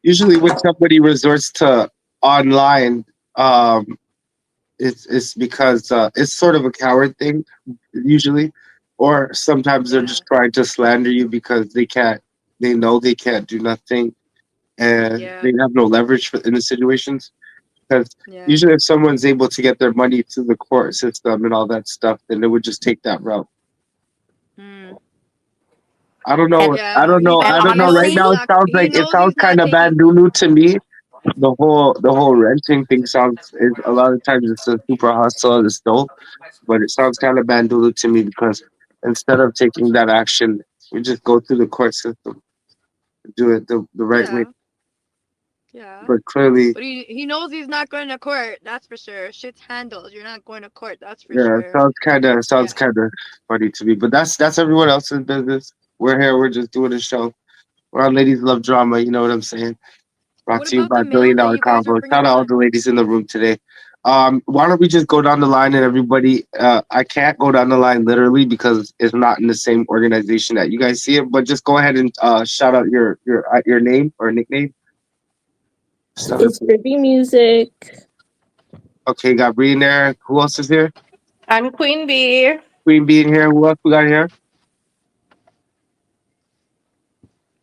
Usually, when somebody resorts to online, um, it's because it's sort of a coward thing usually, or sometimes they're Yeah. just trying to slander you because they know they can't do nothing and Yeah. they have no leverage in the situations. Because Yeah. usually, if someone's able to get their money through the court system and all that stuff, then they would just take that route. Mm. I don't And know. I Yeah. don't know. and I don't know. Right honestly, now, He it knows sounds he's not kind of taking. bandulu to me. The whole renting thing sounds is a lot of times it's a super hustle, it's dope, but it sounds kind of bandulu to me because instead of taking that action, we just go through the court system, do it the right way. Yeah. Yeah. But clearly, But he knows he's not going to court. That's for sure. Shit's handled. You're not going to court. That's for yeah, it sure. sounds Yeah. kind of funny to me. But that's everyone else's business. We're here. We're just doing a show. We're on Ladies Love Drama. You know what I'm saying? Brought What to you about by the Billion males that Dollar you guys are Convo. bringing Shout out all the on? ladies in the room today. Why don't we just go down the line and everybody? I can't go down the line literally because it's not in the same organization that you guys see it. But just go ahead and shout out your name or nickname. Stuff. It's Drippy Music. Okay, got Bree in there. Who else is here? I'm Queen Bee. Queen being here. Who else we got here?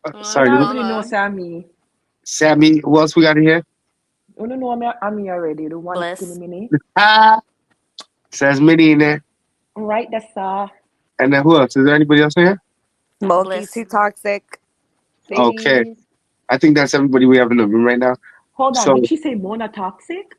Oh, And Sorry, I already know drama. Sammy. Sammy. Who else we got in here? You don't know I'm here already. The one skinny bliss. mini. Ah, says Minnie in there. All right, that's And then who else? Is there anybody else in here? Smokey Bliss. too toxic. Okay, Sadie's. I think that's everybody we have in the room right now. Hold on, So did she say Mona toxic?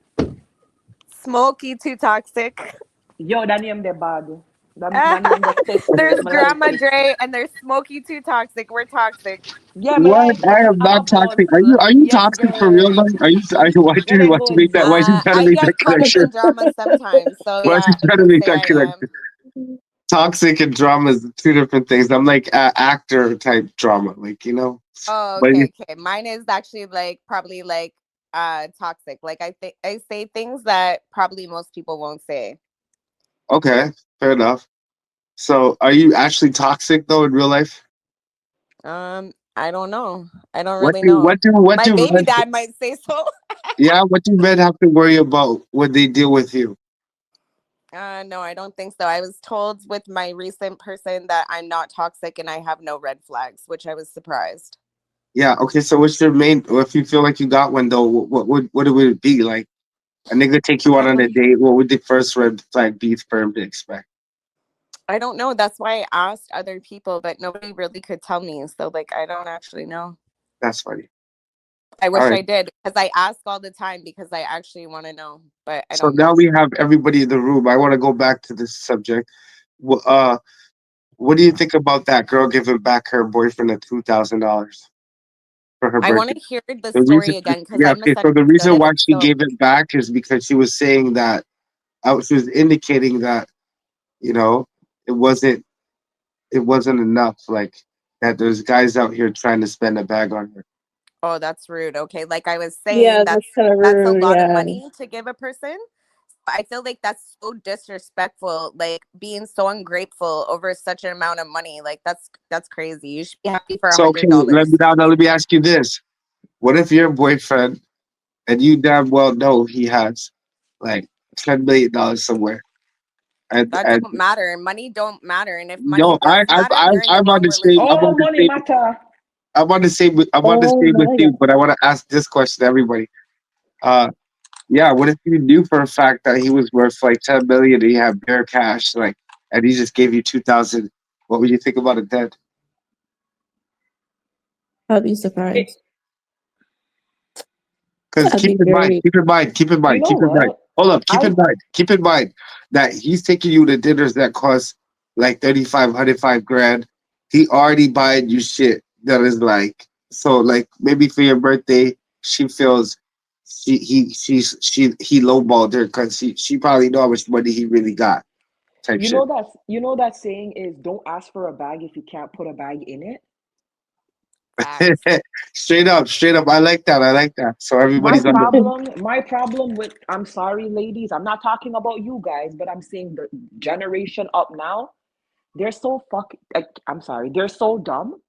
Smokey too toxic. Yo, that name the bad. That name the test me. There's I'm like Grandma it. Dre and there's Smokey too toxic. We're toxic. Yeah, me what? like I it. am I'm not about toxic. Are you yes, toxic for real? girl. Though? Get Why it do you make goods. that? Why you trying to I make that get caught up connection? in drama sometimes, so Why you yeah, I trying to can make say that I am. connection? Toxic and drama is two different things. I'm like actor type drama, like Oh, But okay, okay. Mine is actually like probably like toxic. Like I think I say things that probably most people won't say. okay, fair enough. So, are you actually toxic though in real life? I don't know. I don't What really do know. what My do baby men? dad might say so. Yeah, what do men have to worry about when they deal with you? No, I don't think so. I was told with my recent person that I'm not toxic and I have no red flags, which I was surprised. Yeah, okay. So, what's your main? Or if you feel like you got one though, what would it be like? A nigga take you out on a Um, date. What would the first red flag be for him to expect? I don't know. That's why I asked other people, but nobody really could tell me. So like I don't actually know. That's funny. I All wish right. I did because I ask all the time because I actually want to know, but I So don't now know. we have everybody in the room. I want to go back to this subject. Wh- Uh, what do you think about that girl giving back her boyfriend a $2,000 for her I want birthday? to hear the The reason, story again because yeah, I okay. So the reason misunderstood why it. she So gave it back is because she was saying that she was indicating that you know it wasn't it wasn't enough. Like that, there's guys out here trying to spend a bag on her. oh, that's rude. Okay, like I was Yeah, saying, that's kind of that's a rude. lot of Yeah. money to give a person. I feel like that's so disrespectful, like being so ungrateful over such an amount of money. Like that's crazy. You should be happy for a So okay, hundred dollars. let me ask you this: what if your boyfriend and you damn well know he has like $10 million somewhere, That and don't matter. Money don't matter. And if money no, does matter, you're in the I'm on wrong the same. relationship. Oh, money matter. I'm on the Oh same with my you, god. but I want to ask this question to everybody. Uh, yeah, what if you knew for a fact that he was worth like 10 million and he had bare cash, like, and he just gave you 2,000? What would you think about it then? I'll be It, surprised. Because I'd be very. you know keep in mind. what? Hold up, I keep in mind that he's taking you to dinners that cost like 35, 105 grand. He already buying you shit that is like so like maybe for your birthday she feels he lowballed her because she probably know how much money he really got type shit. you know that saying is don't ask for a bag if you can't put a bag in it. Facts. Straight up. I like that. I like that. So everybody's on the My problem with I'm sorry, ladies, I'm not talking about you guys, but I'm saying the generation up now, they're so I'm sorry, they're so dumb.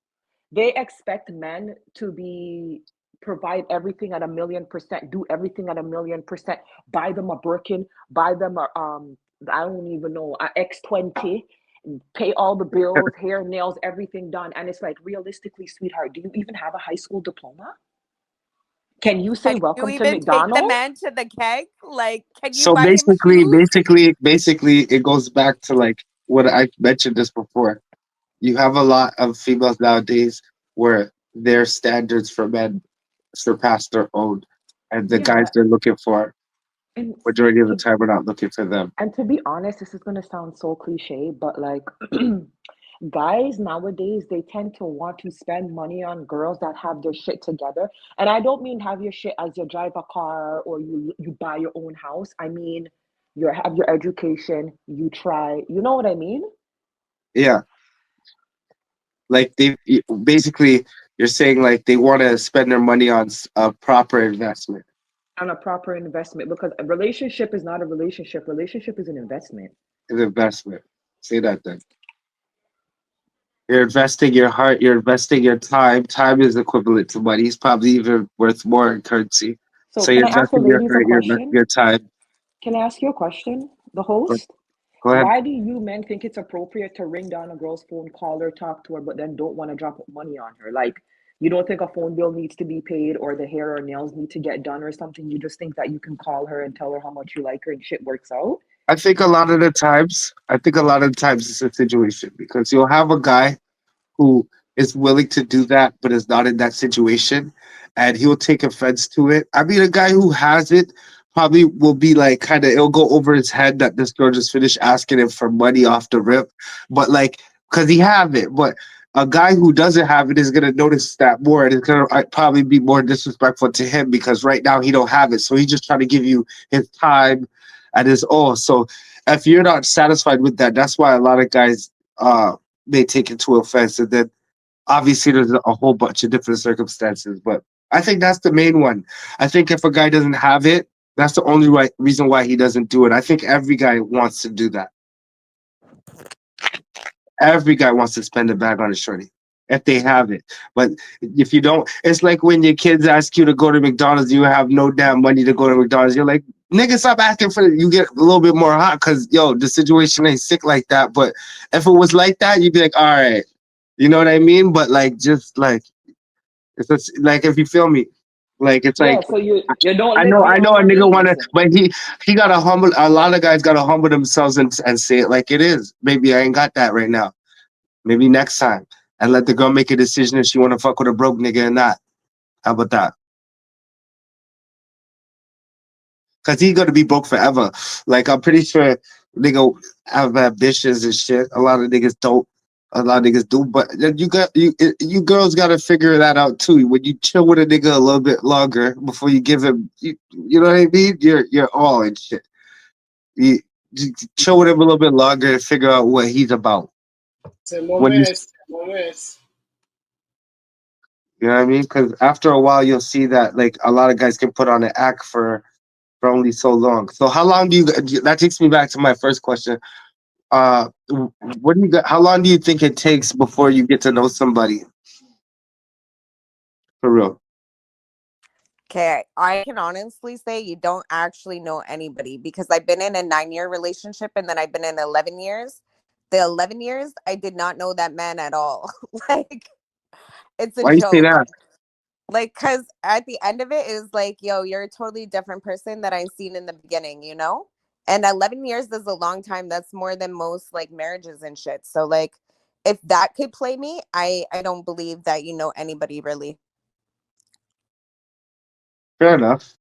They expect men to be provide everything at 1,000,000%, do everything at 1,000,000%, buy them a Birkin, buy them a I don't even know, a X20, pay all the bills, hair, nails, everything done. And it's like, realistically, sweetheart, do you even have a high school diploma? Can you say Can you welcome to even take the McDonald's? man to the keg? Like, can you So buy him basically, shoes? it goes back to like what I mentioned this before. You have a lot of females nowadays where their standards for men surpass their own, and the guys Yeah. they're looking for, And majority of the to time, we're not looking for them. and to be honest, this is gonna sound so cliche, but like guys nowadays, they tend to want to spend money on girls that have their shit together. And I don't mean have your shit as you drive a car or you buy your own house. I mean you have your education, you try, you know what I mean? Yeah, like basically, you're saying like they want to spend their money on a proper investment. On a proper investment because a relationship is not a relationship. Relationship is an investment. An investment. Say that then. You're investing your heart. You're investing your time. Time is equivalent to money. It's probably even worth more in currency. So So can you're I ask the investing your ladies a heart. You're investing question? your time. Can I ask you a question? The Go host? go ahead. Why do you men think it's appropriate to ring down a girl's phone, call her, talk to her, but then don't want to drop money on her? Like, you don't think a phone bill needs to be paid or the hair or nails need to get done or something? You just think that you can call her and tell her how much you like her and shit works out? I think a lot of the times it's a situation because you'll have a guy who is willing to do that but is not in that situation and he'll take offense to it. I mean, a guy who has it probably will be like kind of it'll go over his head that this girl just finished asking him for money off the rip, but like because he have it. But a guy who doesn't have it is gonna notice that more and it's gonna probably be more disrespectful to him because right now he don't have it, so he's just trying to give you his time and his all. So if you're not satisfied with that, that's why a lot of guys may take it to offense. And then obviously there's a whole bunch of different circumstances, but I think that's the main one. I think if a guy doesn't have it, that's the only reason why he doesn't do it. I think every guy wants to do that. Every guy wants to spend a bag on a shorty if they have it. But if you don't, it's like when your kids ask you to go to McDonald's, you have no damn money to go to McDonald's. You're like, nigga, stop asking for it. You get a little bit more hot because, yo, the situation ain't sick like that. But if it was like that, you'd be like, all right. You know what I mean? But like, just like, it's just, like, if you feel me, like, it's Yeah, like, so you don't I live, know, you I don't know a want nigga to wanna, listen. but he gotta humble. A lot of guys gotta humble themselves and say it like it is. Maybe I ain't got that right now. Maybe next time, and let the girl make a decision if she want to fuck with a broke nigga or not. How about that? Cause he's gonna be broke forever. Like I'm pretty sure nigga have ambitions and shit. A lot of niggas don't. A lot of niggas do, but then you girls gotta figure that out too. When you chill with a nigga a little bit longer before you give him, you know what I mean? You're all and shit. You chill with him a little bit longer and figure out what he's about. Say When you moments. You know what I mean? Because after a while, you'll see that like a lot of guys can put on an act for only so long. So how long do you? That takes me back to my first question. What do you got? How long do you think it takes before you get to know somebody for real? Okay, I can honestly say you don't actually know anybody because I've been in a 9 year relationship and then I've been in 11 years. The 11 years, I did not know that man at all. Like, it's a Why you say joke. that? Like, because at the end of it is like, yo, you're a totally different person that I've seen in the beginning, you know? And 11 years is a long time. That's more than most like marriages and shit. So, like, if that could play me, I don't believe that you know anybody really. Fair enough.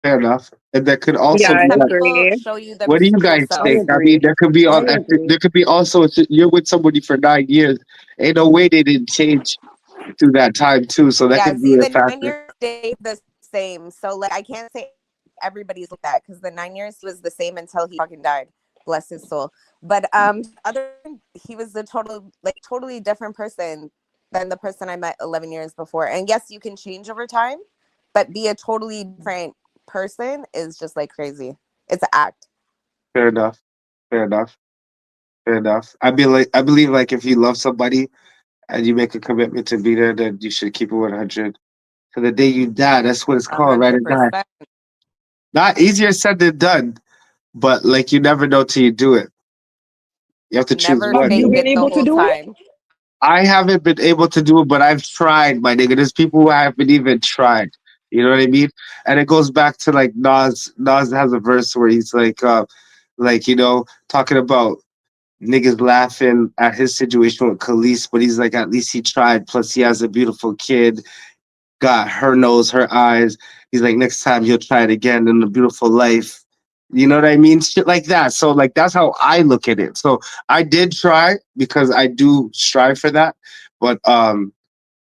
Fair enough. And that could also Yeah, be I Some like, people agree. show you what their do you true guys I self. think? I mean, agree. there could be I on. agree. There could be also you're with somebody for 9 years. Ain't no way they didn't change through that time too. So that Yeah, could be see, a the nine factor. years stayed the same. So, like, I can't say everybody's like that because the 9 years he was the same until he fucking died. Bless his soul. But other he was a totally different person than the person I met 11 years before. And yes, you can change over time, but be a totally different person is just like crazy. It's an act. Fair enough. Fair enough. Fair enough. I believe like if you love somebody and you make a commitment to be there, then you should keep it 100. to the day you die. That's what it's called, right or die. 100%. Not easier said than done, but like you never know till you do it. You have to choose Never Have one. you fake been it the able to whole do it? time. I haven't been able to do it, but I've tried, my nigga. There's people who haven't even tried. You know what I mean? And it goes back to like Nas. Nas has a verse where he's like talking about niggas laughing at his situation with Khalees, but he's like, at least he tried. Plus, he has a beautiful kid, got her nose, her eyes. He's like, next time he'll try it again in a beautiful life. You know what I mean? Shit like that. So like that's how I look at it. So I did try because I do strive for that. But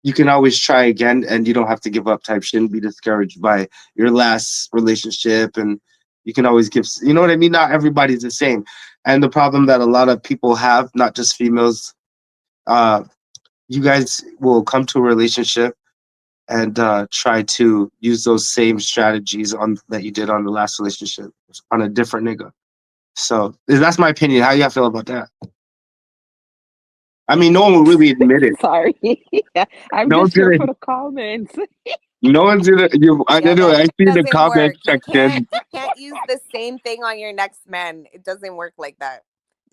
you can always try again and you don't have to give up type shit and be discouraged by your last relationship, and you can always give, you know what I mean? Not everybody's the same. And the problem that a lot of people have, not just females, uh you guys will come to a relationship and try to use those same strategies on that you did on the last relationship on a different nigga. So that's my opinion. How y'all feel about that? I mean, no one will really admit it. Sorry. I'm No one's just here gonna. for the comments. No one's gonna. I Yeah, don't know. that I shit see the doesn't comment work. section. You can't use the same thing on your next man. It doesn't work like that.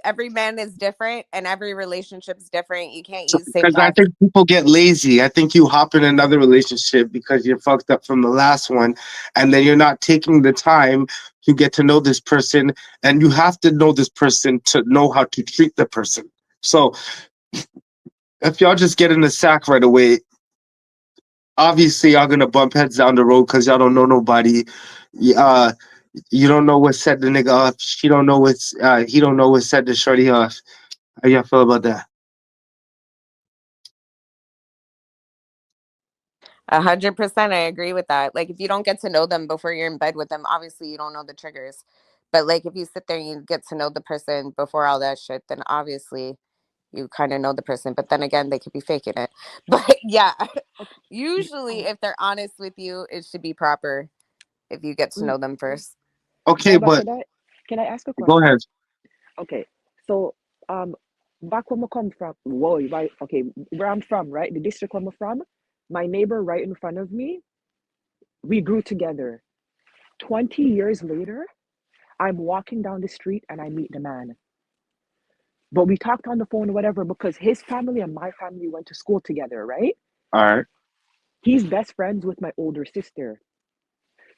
Every man is different and every relationship's different. You can't use same Because I thoughts. think people get lazy. I think you hop in another relationship because you're fucked up from the last one, and then you're not taking the time to get to know this person, and you have to know this person to know how to treat the person. So if y'all just get in the sack right away, obviously y'all gonna bump heads down the road because y'all don't know nobody. Uh, you don't know what set the nigga off. She don't know what's. He don't know what set the shorty off. How y'all feel about that? 100%, I agree with that. Like, if you don't get to know them before you're in bed with them, obviously you don't know the triggers. But like, if you sit there and you get to know the person before all that shit, then obviously you kind of know the person. But then again, they could be faking it. But yeah, usually if they're honest with you, it should be proper if you get to know them first. Okay, Jaiba, but can I ask a go question? ahead. Okay, so back when I come from, whoa, right? Okay, where I'm from, right? The district where I'm from, my neighbor right in front of me, we grew together. 20 years later, I'm walking down the street and I meet the man. But we talked on the phone or whatever because his family and my family went to school together, right? All right. He's best friends with my older sister.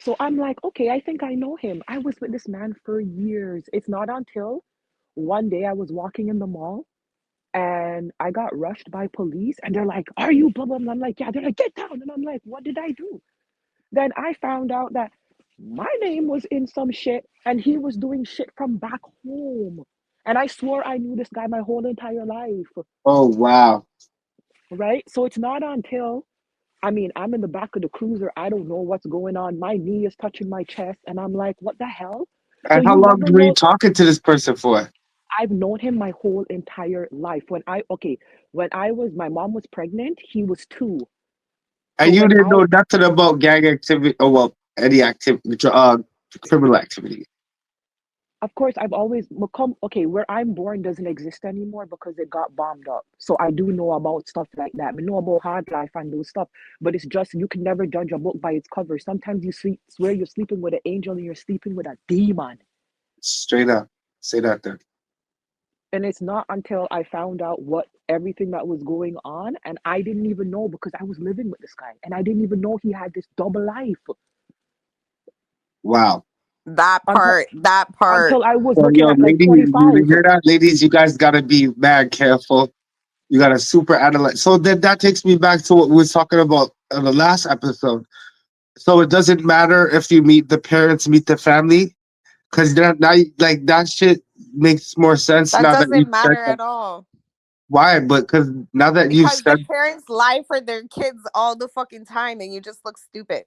So I'm like, okay, I think I know him. I was with this man for years. It's not until one day I was walking in the mall and I got rushed by police and they're like, are you blah, blah, blah? I'm like, yeah. They're like, get down. And I'm like, what did I do? Then I found out that my name was in some shit and he was doing shit from back home. And I swore I knew this guy my whole entire life, Oh wow. right? So it's not until, I mean, I'm in the back of the cruiser. I don't know what's going on. My knee is touching my chest. And I'm like, what the hell? So And how you long never were you know. talking to this person for? I've known him my whole entire life. When I was, my mom was pregnant, he was 2. So And you when didn't I, know nothing about gang activity or well, any activity, criminal activity. of course, I've always become, okay, where I'm born doesn't exist anymore because it got bombed up. So I do know about stuff like that. I know about hard life and those stuff, but it's just, you can never judge a book by its cover. Sometimes swear you're sleeping with an angel and you're sleeping with a demon. Straight up. Say that then. And it's not until I found out what everything that was going on, and I didn't even know because I was living with this guy and I didn't even know he had this double life Wow. That until part, that part. I was So looking yo, at like ladies, you 25. hear that? Ladies, you guys gotta be mad careful. You gotta super analyze. So then that takes me back to what we was talking about in the last episode. So it doesn't matter if you meet the parents, meet the family, because now like that shit makes more sense That now that you doesn't said matter that. at all. Why? But because now that you've Because the said parents lie for their kids all the fucking time and you just look stupid.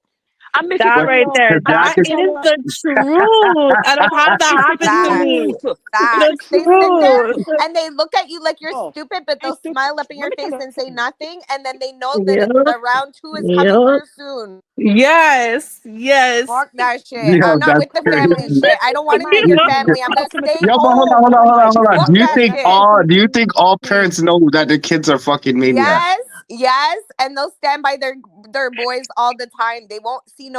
I'm making That what, fun right of there, because I'm that that making is fun is of the truth. And I've had that it's the happen to Facts. me. truth. The Facts. They sit there truth. and they look at you like you're Oh, stupid, but they'll it's the smile up in let your me tell face you and say something. nothing. And then they know that Yep. the round 2 is coming Yep. through soon. Yes. Yes. Fuck that shit. yo, I'm not that's with the crazy. family shit. I don't want to meet My your Yep. family. I'm I'm gonna finna stay tell Yo, but home. hold on. hold on. Fuck Do you that think shit. do you think all parents know that the kids are fucking maniacs? Yes. Yes, and they'll stand by their boys all the time. They won't see no